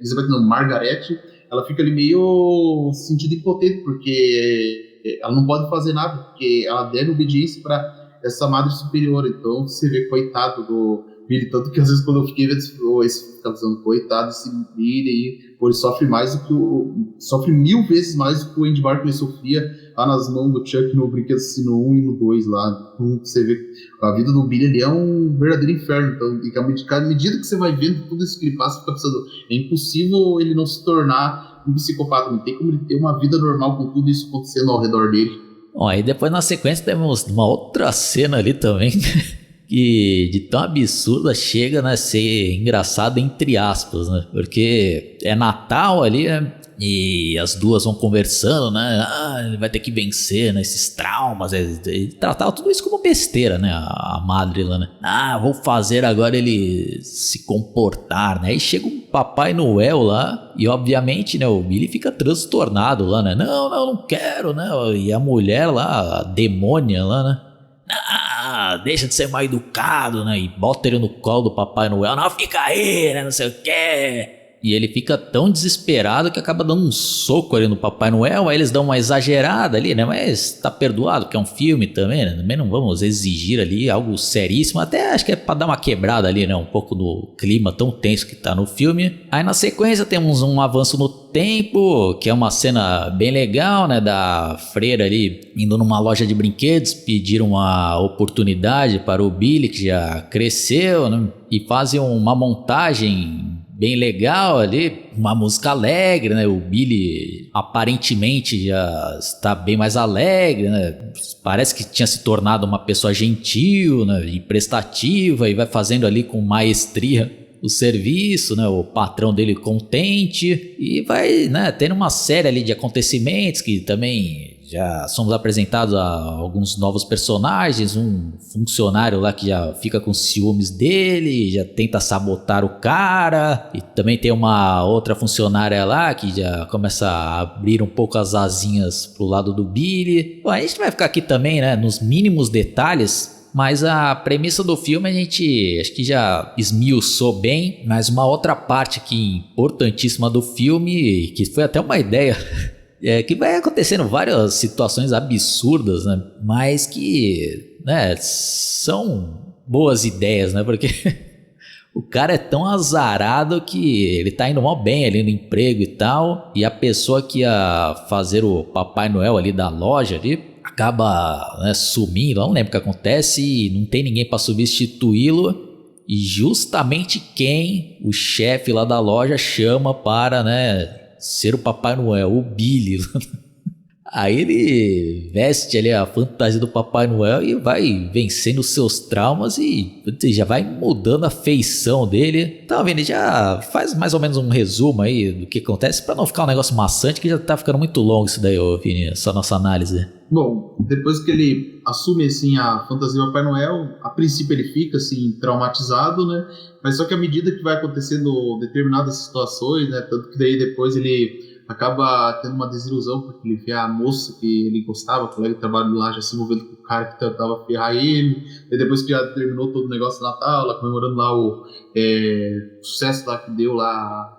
Speaker 2: Elizabeth não, Margarete, ela fica ali meio sentindo impotente, porque ela não pode fazer nada, porque ela deve obediência para essa Madre Superior. Então você vê, coitado do Billy, tanto que às vezes quando eu fiquei vendo esse coitado desse Billy, ele sofre mais do que sofre 1000 vezes mais do que o Andy Barclay sofria lá nas mãos do Chuck no Brinquedo Assassino 1 e no 2 lá. Então, você vê a vida do Billy ali é um verdadeiro inferno. Então, à medida que você vai vendo tudo isso que ele passa, você fica pensando, é impossível ele não se tornar um psicopata, não tem como ele ter uma vida normal com tudo isso acontecendo ao redor dele.
Speaker 1: Bom, aí depois na sequência temos uma outra cena ali também que de tão absurda chega, né, a ser engraçado entre aspas, né, porque é Natal ali, né, e as duas vão conversando, né, ele vai ter que vencer, né, esses traumas, ele tratava tudo isso como besteira, né, a madre lá, né, vou fazer agora ele se comportar, né, aí chega um Papai Noel lá e obviamente, né, o Billy fica transtornado lá, né, não quero, né, e a mulher lá, a demônia lá, né, deixa de ser mal educado, né? E bota ele no colo do Papai Noel. Não, fica aí, né? Não sei o quê. E ele fica tão desesperado que acaba dando um soco ali no Papai Noel. Aí eles dão uma exagerada ali, né? Mas tá perdoado, porque é um filme também, né? Também não vamos exigir ali algo seríssimo. Até acho que é pra dar uma quebrada ali, né? Um pouco do clima tão tenso que tá no filme. Aí na sequência temos um avanço no tempo, que é uma cena bem legal, né? Da freira ali indo numa loja de brinquedos, pedir uma oportunidade para o Billy, que já cresceu, né? E fazem uma montagem bem legal ali, uma música alegre, né? O Billy aparentemente já está bem mais alegre, né? Parece que tinha se tornado uma pessoa gentil, né? E prestativa, e vai fazendo ali com maestria o serviço, né? O patrão dele contente, e vai, né, tendo uma série ali de acontecimentos que também já somos apresentados a alguns novos personagens, um funcionário lá que já fica com ciúmes dele, já tenta sabotar o cara, e também tem uma outra funcionária lá que já começa a abrir um pouco as asinhas pro lado do Billy. Bom, a gente vai ficar aqui também, né, nos mínimos detalhes, mas a premissa do filme a gente acho que já esmiuçou bem, mas uma outra parte aqui importantíssima do filme, que foi até uma ideia que vai acontecendo várias situações absurdas, né? Mas que, né, são boas ideias, né? Porque o cara é tão azarado que ele tá indo mó bem ali no emprego e tal, e a pessoa que ia fazer o Papai Noel ali da loja ali acaba, né, sumindo, não lembro o que acontece, e não tem ninguém para substituí-lo, e justamente quem o chefe lá da loja chama para, né, ser o Papai Noel, o Billy. Aí ele veste ali a fantasia do Papai Noel e vai vencendo os seus traumas e já vai mudando a feição dele. Então, Vini, já faz mais ou menos um resumo aí do que acontece pra não ficar um negócio maçante, que já tá ficando muito longo isso daí, ô Vini, essa nossa análise.
Speaker 2: Bom, depois que ele assume assim a fantasia do Papai Noel, a princípio ele fica assim traumatizado, né? Mas só que à medida que vai acontecendo determinadas situações, né? Tanto que daí depois ele acaba tendo uma desilusão porque ele vê a moça que ele gostava, o colega de trabalho lá já se envolvendo com o cara que tentava ferrar ele. E depois que já terminou todo o negócio do Natal, lá comemorando lá o sucesso lá que deu lá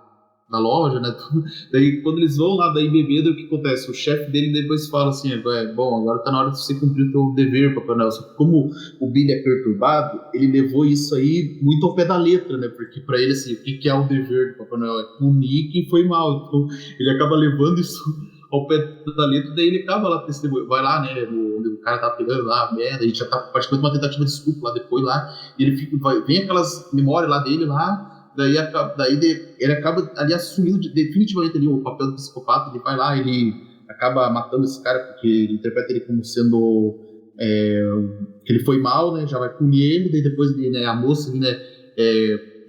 Speaker 2: na loja, né? Tudo. Daí quando eles vão lá daí bebendo, o que acontece? O chefe dele depois fala assim, bom, agora tá na hora de você cumprir o teu dever, Papai Noel. Só que como o Billy é perturbado, ele levou isso aí muito ao pé da letra, né? Porque pra ele, assim, o que é o dever do Papai Noel? É punir quem foi mal. Então ele acaba levando isso ao pé da letra, daí ele acaba lá testemunhando, vai lá, né, onde o cara tá pegando lá a merda, e já tá praticamente uma tentativa de desculpa lá depois lá, e ele fica, vem aquelas memórias lá dele lá. Daí ele acaba ali assumindo definitivamente ali o papel do psicopata. Ele vai lá, ele acaba matando esse cara porque ele interpreta ele como sendo que ele foi mal, né? Já vai punir ele. Daí depois né, a moça né,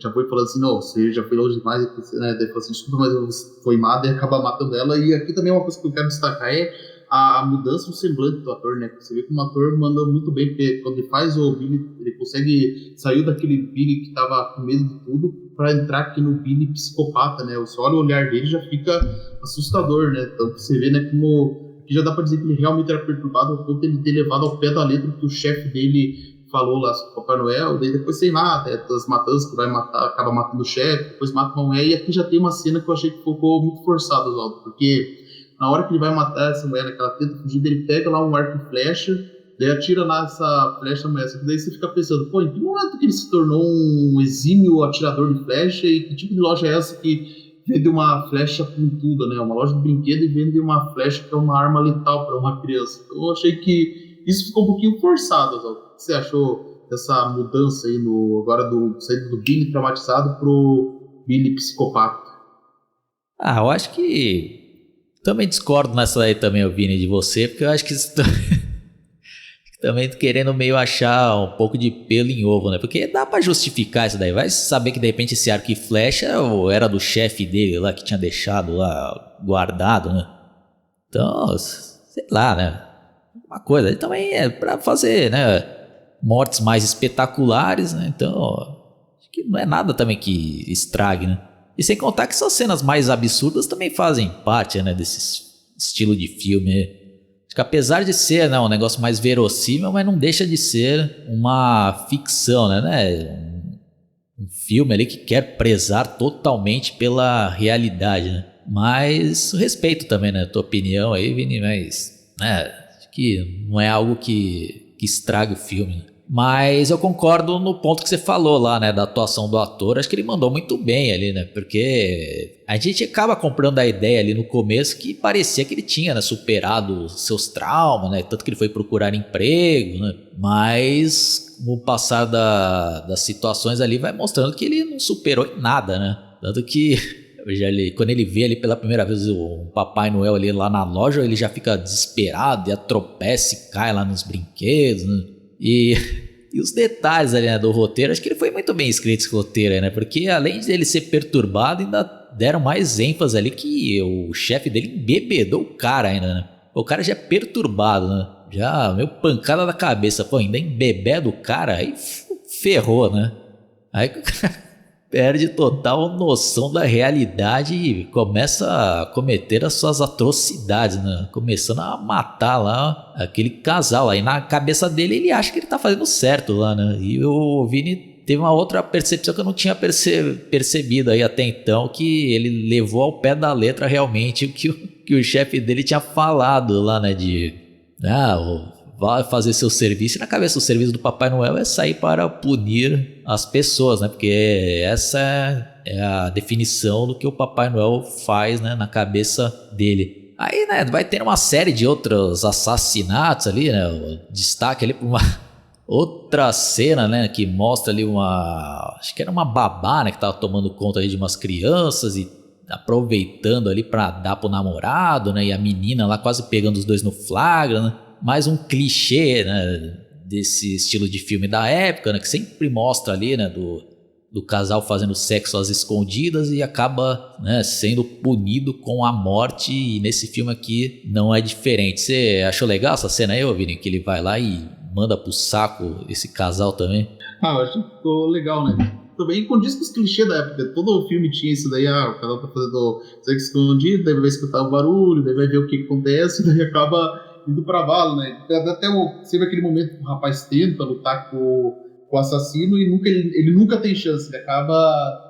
Speaker 2: já foi falando assim, não, você já foi longe demais, né? Daí falou assim, desculpa, mas você foi má, e acaba matando ela. E aqui também uma coisa que eu quero destacar é a mudança do semblante do ator, né? Você vê que o ator manda muito bem, porque quando ele faz o Billy, ele consegue sair daquele Billy que tava com medo de tudo para entrar aqui no Billy psicopata, né? Só o olhar dele já fica assustador, né? Então você vê, né, como que já dá para dizer que ele realmente era perturbado ao ponto de ele ter levado ao pé da letra que o chefe dele falou lá sobre o Papai Noel. Daí depois você mata, as matanças que vai matar, acaba matando o chefe, depois mata a mulher. E aqui já tem uma cena que eu achei que ficou muito forçada, Oswaldo, porque na hora que ele vai matar essa mulher, que ela tenta fugir, ele pega lá um arco e flecha, daí atira lá essa flecha na mulher. Só que daí você fica pensando, pô, em que momento que ele se tornou um exímio atirador de flecha? E que tipo de loja é essa que vende uma flecha pontuda, né? Uma loja de brinquedo e vende uma flecha que é uma arma letal para uma criança. Então eu achei que isso ficou um pouquinho forçado. O que você achou dessa mudança aí agora saindo do Billy traumatizado pro Billy psicopata?
Speaker 1: Ah, eu acho que também discordo nessa aí também, Vini, de você, porque eu acho que isso também tô querendo meio achar um pouco de pelo em ovo, né? Porque dá pra justificar isso daí. Vai saber que de repente esse arco e flecha era do chefe dele lá, que tinha deixado lá guardado, né? Então, sei lá, né? Uma coisa, ele também é pra fazer, né? Mortes mais espetaculares, né? Então, acho que não é nada também que estrague, né? E sem contar que essas cenas mais absurdas também fazem parte, né, desse estilo de filme. Acho que apesar de ser, né, um negócio mais verossímil, mas não deixa de ser uma ficção, né? Um filme ali que quer prezar totalmente pela realidade, né? Mas respeito também, né, a tua opinião aí, Vini, mas né, acho que não é algo que estrague o filme, né? Mas eu concordo no ponto que você falou lá, né, da atuação do ator. Acho que ele mandou muito bem ali, né, porque a gente acaba comprando a ideia ali no começo que parecia que ele tinha, né, superado seus traumas, né, tanto que ele foi procurar emprego, né, mas no passar das situações ali vai mostrando que ele não superou em nada, né, tanto que quando ele vê ali pela primeira vez o Papai Noel ali lá na loja, ele já fica desesperado e tropeça e cai lá nos brinquedos, né. E os detalhes ali, né, do roteiro, acho que ele foi muito bem escrito esse roteiro aí, né? Porque além de ele ser perturbado, ainda deram mais ênfase ali que o chefe dele embebedou o cara ainda, né? O cara já é perturbado, né? Já, meio pancada na cabeça, pô, ainda embebeda o cara, aí ferrou, né? Aí perde total noção da realidade e começa a cometer as suas atrocidades, né? Começando a matar lá aquele casal lá. E na cabeça dele ele acha que ele tá fazendo certo lá, né? E o Vini teve uma outra percepção que eu não tinha percebido aí até então, que ele levou ao pé da letra realmente o que o chefe dele tinha falado lá, né? Vai fazer seu serviço. E na cabeça o serviço do Papai Noel é sair para punir as pessoas, né? Porque essa é a definição do que o Papai Noel faz, né, na cabeça dele. Aí, né, vai ter uma série de outros assassinatos ali, né? O destaque ali para uma outra cena, né, que mostra ali acho que era uma babá, né, que tava tomando conta ali de umas crianças e aproveitando ali pra dar pro namorado, né? E a menina lá quase pegando os dois no flagra, né? Mais um clichê, né? Desse estilo de filme da época, né? Que sempre mostra ali, né? Do casal fazendo sexo às escondidas e acaba, né, sendo punido com a morte. E nesse filme aqui não é diferente. Você achou legal essa cena aí, ô Vini? Que ele vai lá e manda pro saco esse casal também?
Speaker 2: Eu acho que ficou legal, né? Também condiz com os clichês da época. Todo o filme tinha isso daí, o casal tá fazendo sexo escondido, daí vai escutar o barulho, daí vai ver o que acontece, daí acaba indo pra vala, né? Até sempre aquele momento que o rapaz tenta lutar com o assassino e ele nunca tem chance, ele acaba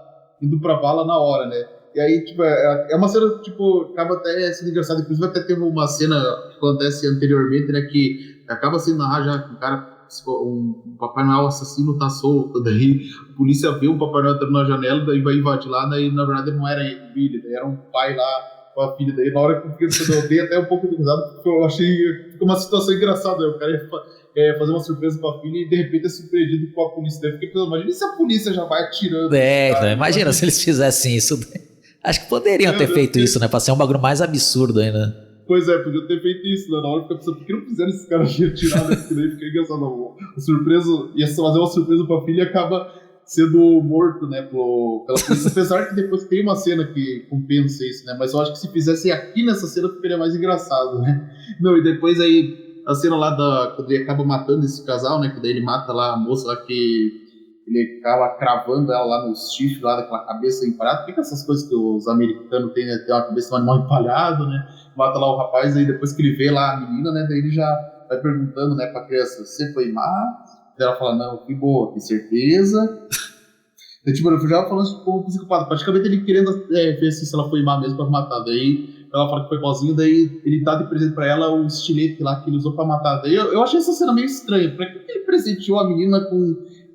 Speaker 2: indo pra vala na hora, né? E aí, tipo, é uma cena, tipo, acaba até sendo engraçado. Inclusive, até teve uma cena que acontece anteriormente, né? Que acaba sendo narrado já que o cara, um Papai Noel assassino tá solto, daí a polícia vê um Papai Noel entrando na janela, daí vai invadir lá, daí na verdade não era ele, Billy, daí era um pai lá com a filha, daí na hora que eu dei até um pouco de risada, porque eu achei ficou uma situação engraçada, né? O cara fazer uma surpresa pra filha e de repente é surpreendido com a polícia. Daí eu fiquei pensando, imagina se a polícia já vai atirando.
Speaker 1: Então, imagina se eles fizessem isso. Acho que poderiam ter feito isso, né? Pra ser um bagulho mais absurdo ainda.
Speaker 2: Pois é, podiam ter feito isso, né? Na hora eu fiquei pensando, por que não fizeram esses caras atirar, né? Porque daí fica engraçado. A surpresa, ia fazer uma surpresa pra filha e acaba sendo morto, né, pela polícia. Apesar que depois tem uma cena que compensa isso, né? Mas eu acho que se fizesse aqui nessa cena ficaria mais engraçado, né? Não, e depois aí a cena lá quando ele acaba matando esse casal, né? Que daí ele mata lá a moça lá que ele acaba cravando ela lá nos chifres lá daquela cabeça empalhada. Fica essas coisas que os americanos têm, né? Tem uma cabeça de um animal empalhado, né? Mata lá o rapaz, aí depois que ele vê lá a menina, né? Daí ele já vai perguntando, né, pra criança, você foi má? Ela fala, não, fui boa, tem certeza? Então, tipo, eu já falando isso como psicopata, praticamente ele querendo ver assim, se ela foi má mesmo pra matar. Daí ela fala que foi boazinha, daí ele dá de presente pra ela o estilete lá que ele usou pra matar. Daí eu achei essa cena meio estranha. Pra que ele presenteou a menina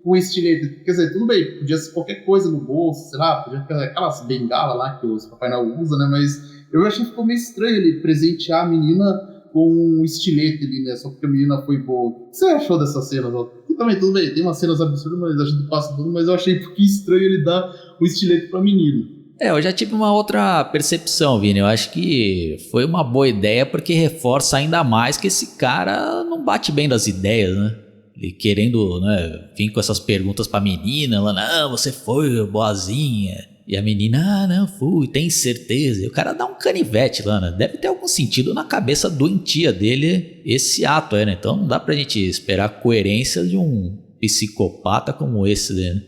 Speaker 2: com estilete? Quer dizer, tudo bem, podia ser qualquer coisa no bolso, sei lá, podia ter aquelas bengalas lá que os Papai Noel usa, né? Mas eu achei que ficou meio estranho ele presentear a menina com um estilete ali, né? Só porque a menina foi boa. O que você achou dessa cena, Walter? E também, tudo bem, tem umas cenas absurdas, mas a gente passa tudo, mas eu achei um pouquinho estranho ele dar o estilete pra menina.
Speaker 1: Eu já tive uma outra percepção, Vini. Eu acho que foi uma boa ideia porque reforça ainda mais que esse cara não bate bem das ideias, né? Ele querendo, né, vir com essas perguntas pra menina, ela, não, você foi boazinha. E a menina, não, fui, tem certeza. E o cara dá um canivete lá, né? Deve ter algum sentido na cabeça doentia dele esse ato aí, né? Então não dá pra gente esperar a coerência de um psicopata como esse, né?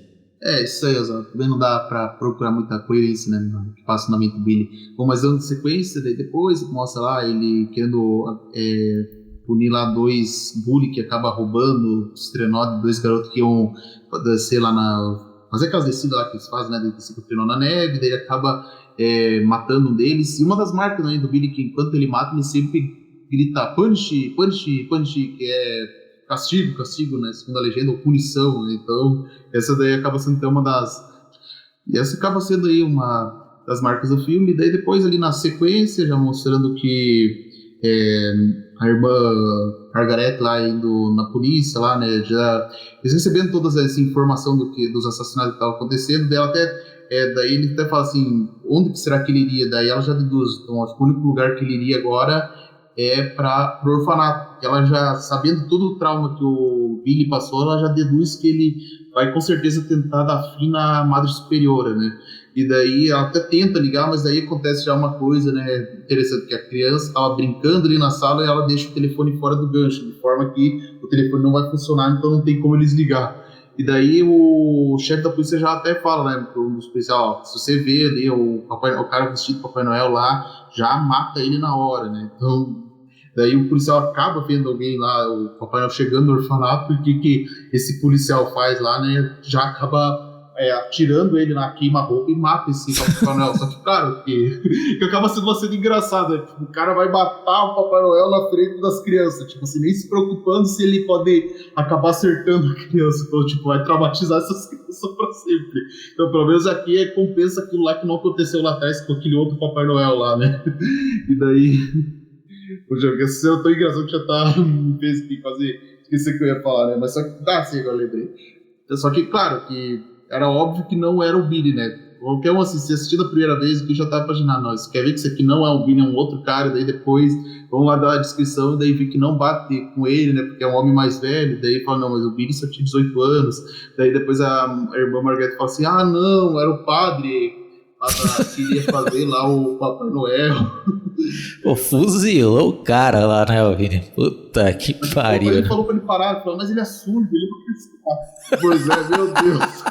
Speaker 2: Isso aí, Oswaldo. Também não dá pra procurar muita coerência, né, no que passa na mente dele. Bom, mas dando sequência, daí depois mostra lá ele querendo punir lá dois bullies que acaba roubando os trenó de dois garotos que iam descer lá fazer aquelas descidas lá que eles fazem, né, descer com o trenó na neve, daí ele acaba matando um deles. E uma das marcas também do Billy, que enquanto ele mata, ele sempre grita punch, punch, punch, que é castigo, né, segundo a legenda, ou punição, né? Então essa daí acaba sendo até uma das... E essa acaba sendo aí uma das marcas do filme. E daí depois ali na sequência, já mostrando que a irmã Margaret lá indo na polícia lá, né, já eles recebendo toda essa informação dos assassinatos que estavam acontecendo, daí ela até daí ele até fala assim, onde que será que ele iria? Daí ela já deduz, então acho que o único lugar que ele iria agora é para o orfanato, que ela já, sabendo todo o trauma que o Billy passou, ela já deduz que ele vai com certeza tentar dar fim na Madre Superiora, né? E daí ela até tenta ligar, mas daí acontece já uma coisa, né, interessante, que a criança estava brincando ali na sala e ela deixa o telefone fora do gancho, de forma que o telefone não vai funcionar, então não tem como eles ligar. E daí o chefe da polícia já até fala, né, pro especial, se você vê ali o cara vestido de Papai Noel lá, já mata ele na hora, né? Então daí o policial acaba vendo alguém lá, o Papai Noel chegando no orfanato, e o que esse policial faz lá, né? Já acaba atirando ele na queima-roupa e mata esse Papai Noel. Só que, claro, que acaba sendo uma cena engraçada. Tipo, o cara vai matar o Papai Noel na frente das crianças, tipo assim, nem se preocupando se ele pode acabar acertando a criança. Então, tipo, vai traumatizar essas crianças pra sempre. Então, pelo menos aqui compensa aquilo lá que não aconteceu lá atrás com aquele outro Papai Noel lá, né? E daí... O jogo, esse seu tão engraçado que já me fez fazer esquecer o que eu ia falar, né? Mas só que, sim, agora eu lembrei. Só que, claro, que era óbvio que não era o Billy, né? qualquer um assim, se assistir da primeira vez, o que já tá imaginando, não, você quer ver que isso aqui não é o Vini, é um outro cara, daí depois vamos lá dar a descrição, daí vi que não bate com ele, né, porque é um homem mais velho, daí fala, não, mas o Vini só tinha 18 anos, daí depois a irmã Margareth fala assim, ah, não, era o padre lá que iria fazer lá o Papai Noel.
Speaker 1: Pô, fuzilou o cara lá, né, o Vini? Puta que pariu.
Speaker 2: Ele
Speaker 1: né?
Speaker 2: falou pra ele parar, ele falou, mas ele é surdo, ele não precisa. Pois é, meu Deus.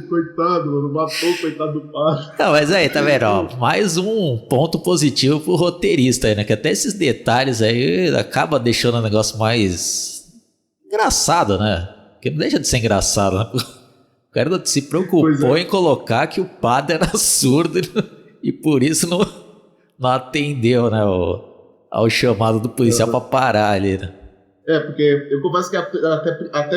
Speaker 2: Coitado, mano, matou o coitado do padre.
Speaker 1: Não, mas aí, tá vendo? Ó, mais um ponto positivo pro roteirista aí, né? Que até esses detalhes aí acaba deixando o negócio mais engraçado, né? Porque não deixa de ser engraçado, né? O cara se preocupou em colocar que o padre era surdo e por isso não atendeu, né? Ao chamado do policial pra parar ali, né?
Speaker 2: Porque eu confesso que até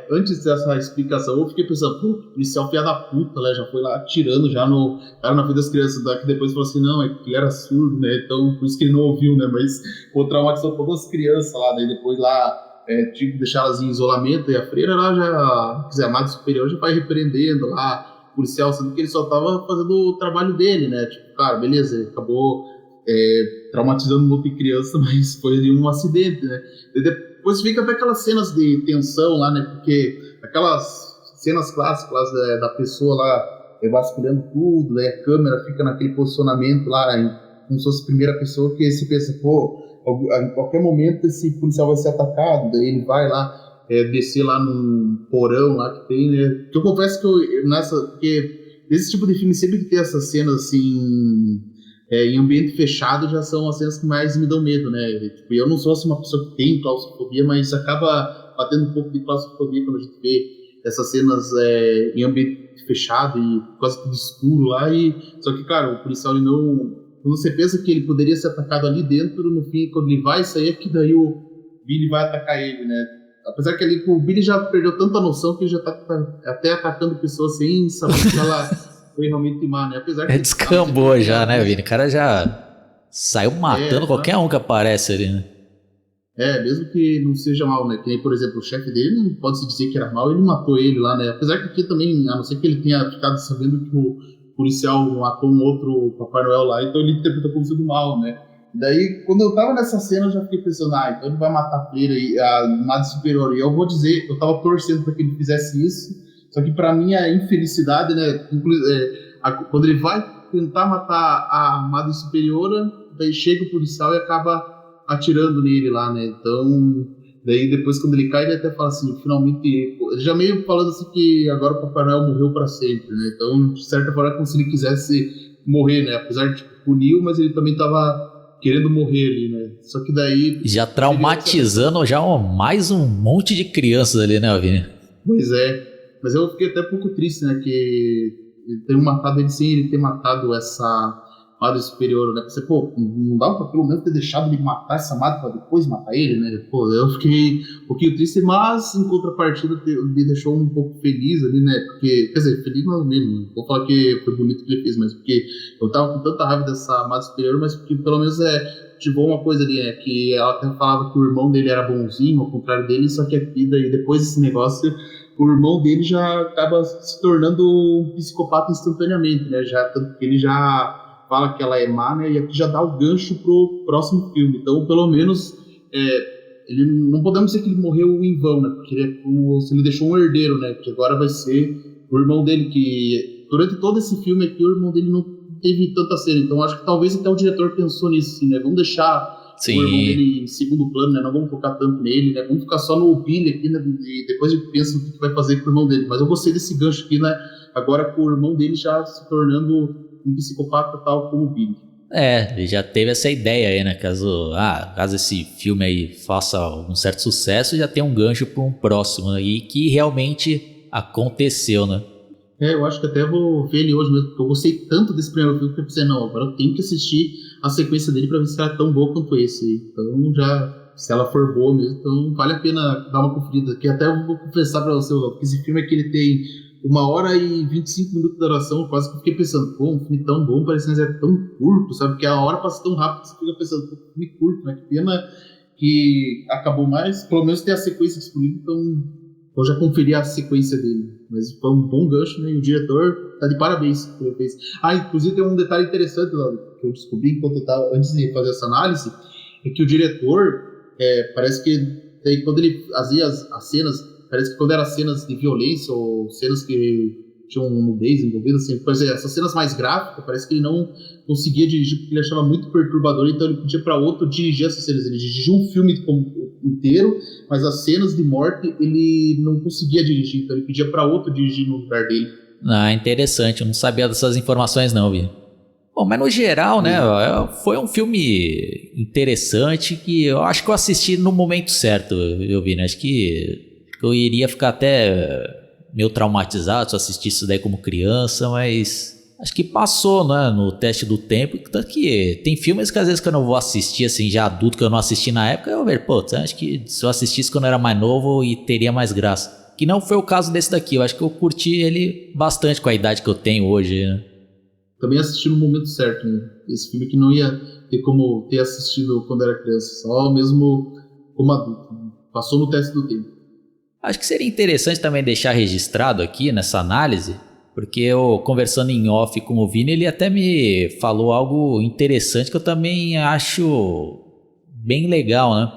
Speaker 2: antes dessa explicação eu fiquei pensando, pô, o policial filha da puta, né? Já foi lá atirando já no cara na vida das crianças, que depois falou assim, não, é que ele era surdo, né? Então por isso que ele não ouviu, né? Mas o traumatizou todas as crianças lá, daí depois lá tinha que deixar elas em isolamento e a freira lá já, quer dizer, a madre superior já vai repreendendo lá o policial, sendo que ele só tava fazendo o trabalho dele, né? Tipo, cara, beleza, ele acabou traumatizando um monte de criança, mas foi ali um acidente, né? E depois fica até aquelas cenas de tensão lá, né? Porque aquelas cenas clássicas lá, da pessoa lá vasculhando tudo, né? A câmera fica naquele posicionamento lá, como se fosse a primeira pessoa, que você pensa, pô, a qualquer momento esse policial vai ser atacado, daí ele vai lá descer lá num porão lá que tem, né? Que eu confesso que porque esse tipo de filme sempre que tem essas cenas assim em ambiente fechado já são as cenas que mais me dão medo, né? Tipo, eu não sou assim, uma pessoa que tem claustrofobia, mas acaba batendo um pouco de claustrofobia quando a gente vê essas cenas em ambiente fechado e quase tudo escuro lá. Só que, cara, o policial ele não. Quando você pensa que ele poderia ser atacado ali dentro, no fim, quando ele vai sair, é que daí o Billy vai atacar ele, né? Apesar que ali o Billy já perdeu tanta noção que ele já tá até atacando pessoas sem saber que ela foi realmente má, né? Apesar que
Speaker 1: descambou já, né, Vini? O cara já saiu matando qualquer um que aparece ali, né?
Speaker 2: Mesmo que não seja mal, né? Que nem, por exemplo, o chefe dele não pode se dizer que era mal, ele matou ele lá, né? Apesar que aqui também, a não ser que ele tenha ficado sabendo que o policial matou um outro Papai Noel lá, então ele interpretou como sendo mal, né? E daí, quando eu tava nessa cena, eu já fiquei pensando, então ele vai matar a freira e a Madre Superior. E eu vou dizer, eu tava torcendo para que ele fizesse isso, só que pra minha infelicidade, né? Quando ele vai tentar matar a Madre Superiora, daí chega o policial e acaba atirando nele lá, né? Então, daí depois quando ele cai, ele até fala assim, finalmente, ele já meio falando assim que agora o Papai Noel morreu pra sempre, né? Então, de certa forma, é como se ele quisesse morrer, né? Apesar de, tipo, puniu, mas ele também tava querendo morrer ali, né? Só que daí...
Speaker 1: Já traumatizando já mais um monte de crianças ali, né, Vini?
Speaker 2: Pois é. Mas eu fiquei até um pouco triste, né? Que ele ter matado ele sem ele ter matado essa Madre Superior, né? Você, pô, não dava pra pelo menos ter deixado ele matar essa Madre pra depois matar ele, né? Pô, eu fiquei um pouquinho triste, mas em contrapartida me deixou um pouco feliz ali, né? Porque, quer dizer, feliz não mesmo, não vou falar que foi bonito o que ele fez, mas porque eu tava com tanta raiva dessa Madre Superior, mas porque pelo menos ativou uma coisa ali, né? Que ela até falava que o irmão dele era bonzinho, ao contrário dele, só que aqui, daí depois desse negócio, o irmão dele já acaba se tornando um psicopata instantaneamente, né? Tanto que ele já fala que ela é má, né? E aqui já dá o gancho pro próximo filme. Então, pelo menos, ele não podemos dizer que ele morreu em vão, né? Porque ele deixou um herdeiro, né? Que agora vai ser o irmão dele, que durante todo esse filme aqui, o irmão dele não teve tanta cena. Então, acho que talvez até o diretor pensou nisso, assim, né? Vamos deixar o irmão dele em segundo plano, né? Não vamos focar tanto nele, né? Vamos ficar só no Billy aqui, né? E depois a gente pensa no que vai fazer com o irmão dele. Mas eu gostei desse gancho aqui, né? Agora com o irmão dele já se tornando um psicopata tal como o Billy.
Speaker 1: Ele já teve essa ideia aí, né? Caso esse filme aí faça um certo sucesso, já tem um gancho para um próximo aí que realmente aconteceu, né?
Speaker 2: Eu acho que até vou ver ele hoje mesmo, porque eu gostei tanto desse primeiro filme que eu pensei, não, agora eu tenho que assistir a sequência dele para ver se ela é tão boa quanto esse aí. Então se ela for boa mesmo, então vale a pena dar uma conferida. Que até eu vou confessar para você, porque esse filme aqui ele tem 1h25 de duração, quase que eu fiquei pensando, pô, um filme tão bom, parecendo que é tão curto, sabe? Porque a hora passa tão rápido que você fica pensando, pô, filme curto, né? Que pena que acabou mais, pelo menos tem a sequência disponível, então eu já conferi a sequência dele. Mas foi um bom gancho, né? E o diretor tá de parabéns que ele fez. Inclusive tem um detalhe interessante lá, que eu descobri enquanto eu tava, antes de fazer essa análise, é que o diretor, parece que quando ele fazia as cenas, parece que quando eram cenas de violência ou cenas que tinham nudez envolvida, assim, por exemplo, essas cenas mais gráficas, parece que ele não conseguia dirigir porque ele achava muito perturbador, então ele pedia para outro dirigir essas cenas. Ele dirigia um filme inteiro, mas as cenas de morte ele não conseguia dirigir, então ele pedia para outro dirigir no lugar dele.
Speaker 1: Interessante, eu não sabia dessas informações não, Vini. Bom, mas no geral, né, foi um filme interessante que eu acho que eu assisti no momento certo, eu vi, né? Acho que eu iria ficar até meio traumatizado se eu assistisse isso daí como criança, mas acho que passou, né, no teste do tempo. Tanto que tem filmes que às vezes que eu não vou assistir assim já adulto, que eu não assisti na época, eu vou ver, pô, acho que se eu assistisse quando eu era mais novo e teria mais graça. Que não foi o caso desse daqui, eu acho que eu curti ele bastante com a idade que eu tenho hoje, né?
Speaker 2: Também assisti no momento certo, né? Esse filme que não ia ter como ter assistido quando era criança, só mesmo como adulto. Passou no teste do tempo.
Speaker 1: Acho que seria interessante também deixar registrado aqui nessa análise, porque eu conversando em off com o Vini, ele até me falou algo interessante que eu também acho bem legal, né?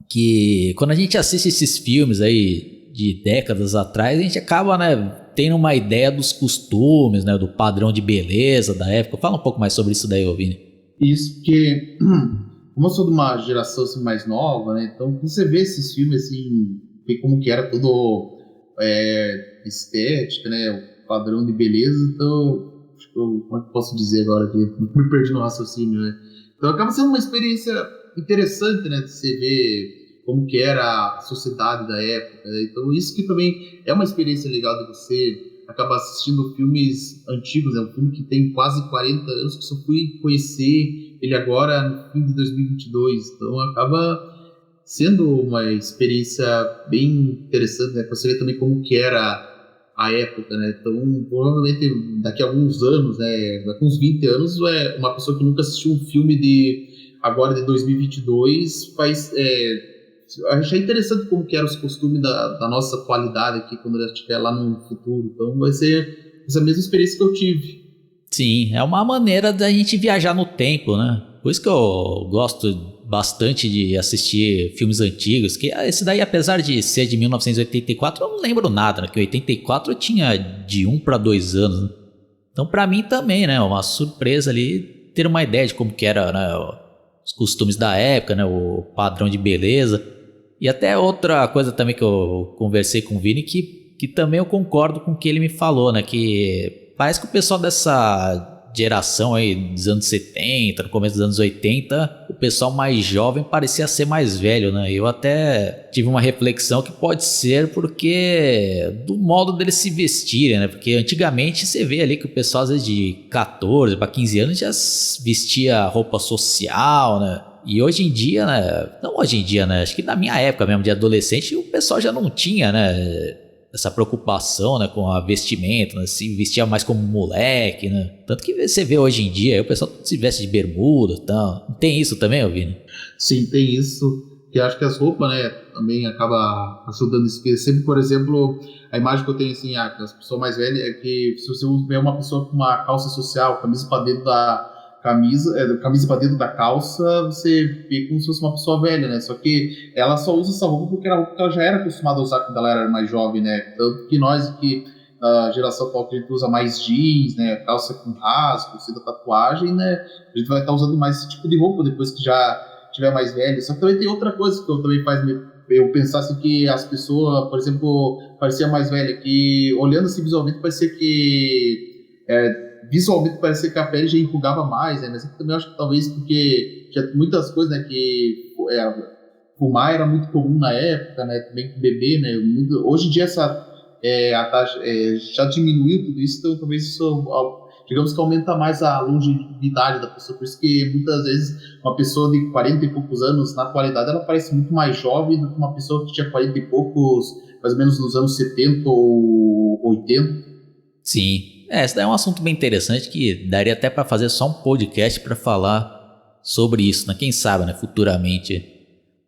Speaker 1: Que quando a gente assiste esses filmes aí de décadas atrás, a gente acaba, né, tendo uma ideia dos costumes, né, do padrão de beleza da época. Fala um pouco mais sobre isso daí, Vini.
Speaker 2: Isso, porque como eu sou de uma geração assim, mais nova, né, então você vê esses filmes assim, vê como que era tudo estética, né, o padrão de beleza, então como é que eu posso dizer agora que me perdi no raciocínio, né? Então acaba sendo uma experiência interessante, né, de você ver como que era a sociedade da época, né? Então isso que também é uma experiência legal de você acabar assistindo filmes antigos, é um filme que tem quase 40 anos, que só fui conhecer ele agora no fim de 2022, então acaba sendo uma experiência bem interessante, né? Pra você ver também como que era a época, né? Então, provavelmente daqui a alguns anos, né? Daqui a uns 20 anos, uma pessoa que nunca assistiu um filme agora de 2022 achei interessante como que eram os costumes da nossa atualidade aqui quando ela estiver lá no futuro. Então vai ser essa mesma experiência que eu tive.
Speaker 1: Sim, é uma maneira da gente viajar no tempo, né? Por isso que eu gosto bastante de assistir filmes antigos, que esse daí, apesar de ser de 1984, eu não lembro nada, né? Que 84 eu tinha de 1 para 2 anos, né? Então pra mim também, né? Uma surpresa ali ter uma ideia de como que era, né, os costumes da época, né? O padrão de beleza. E até outra coisa também que eu conversei com o Vini, que também eu concordo com o que ele me falou, né? Que parece que o pessoal dessa geração aí dos anos 70, no começo dos anos 80, o pessoal mais jovem parecia ser mais velho, né? Eu até tive uma reflexão que pode ser porque do modo deles se vestirem, né? Porque antigamente você vê ali que o pessoal às vezes de 14 para 15 anos já vestia roupa social, né? E hoje em dia, né? Não hoje em dia, né? Acho que na minha época mesmo de adolescente, o pessoal já não tinha, né, essa preocupação, né, com a vestimenta, né, se vestia mais como moleque, né? Tanto que você vê hoje em dia, o pessoal se veste de bermuda e tal. Não tem isso também, Vini?
Speaker 2: Sim, tem isso. Que acho que as roupas, né, também acaba ajudando isso. Porque sempre, por exemplo, a imagem que eu tenho assim, que as pessoas mais velhas é que se você vê uma pessoa com uma calça social, camisa para dentro da camisa para dentro da calça, você vê como se fosse uma pessoa velha, né? Só que ela só usa essa roupa porque era roupa que ela já era acostumada a usar quando ela era mais jovem, né? Tanto que nós que a geração atual que a gente usa mais jeans, né? Calça com rasgo, da tatuagem, né? A gente vai estar usando mais esse tipo de roupa depois que já tiver mais velho. Só que também tem outra coisa que eu também faz eu pensar assim, que as pessoas, por exemplo, parecia mais velha, que olhando assim visualmente parecia que visualmente parecia que a pele já enrugava mais, né? Mas eu também acho que talvez porque tinha muitas coisas, né, que fumar era muito comum na época, né? Também beber, né? Hoje em dia a taxa já diminuiu tudo isso, então talvez isso, digamos que aumenta mais a longevidade da pessoa. Por isso que muitas vezes uma pessoa de 40 e poucos anos, na atualidade, ela parece muito mais jovem do que uma pessoa que tinha 40 e poucos, mais ou menos nos anos 70 ou 80.
Speaker 1: Sim. Esse daí é um assunto bem interessante que daria até para fazer só um podcast para falar sobre isso, né? Quem sabe, né? Futuramente.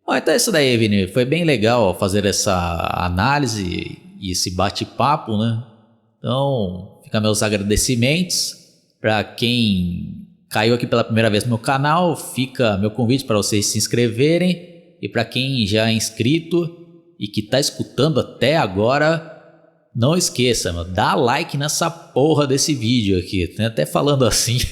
Speaker 1: Bom, então é isso daí, Vini. Foi bem legal fazer essa análise e esse bate-papo, né? Então, fica meus agradecimentos. Para quem caiu aqui pela primeira vez no meu canal, fica meu convite para vocês se inscreverem. E para quem já é inscrito e que tá escutando até agora, não esqueça, mano, dá like nessa porra desse vídeo aqui. Tô até falando assim, de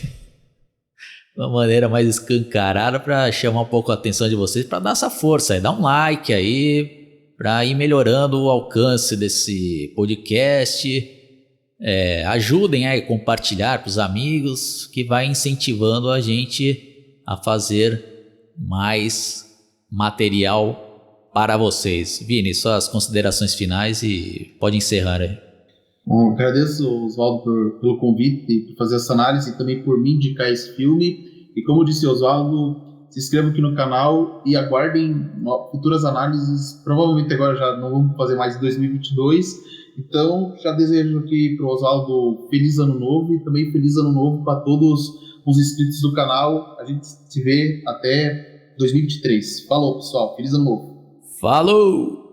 Speaker 1: uma maneira mais escancarada para chamar um pouco a atenção de vocês, para dar essa força aí. Dá um like aí, para ir melhorando o alcance desse podcast. Ajudem a compartilhar para os amigos, que vai incentivando a gente a fazer mais material para vocês. Vini, suas considerações finais e pode encerrar aí.
Speaker 2: Bom, agradeço, Oswaldo, pelo convite e por fazer essa análise e também por me indicar esse filme. E como disse Oswaldo, se inscrevam aqui no canal e aguardem futuras análises. Provavelmente agora já não vamos fazer mais em 2022. Então, já desejo aqui para o Oswaldo feliz ano novo e também feliz ano novo para todos os inscritos do canal. A gente se vê até 2023. Falou, pessoal. Feliz ano novo.
Speaker 1: Falou!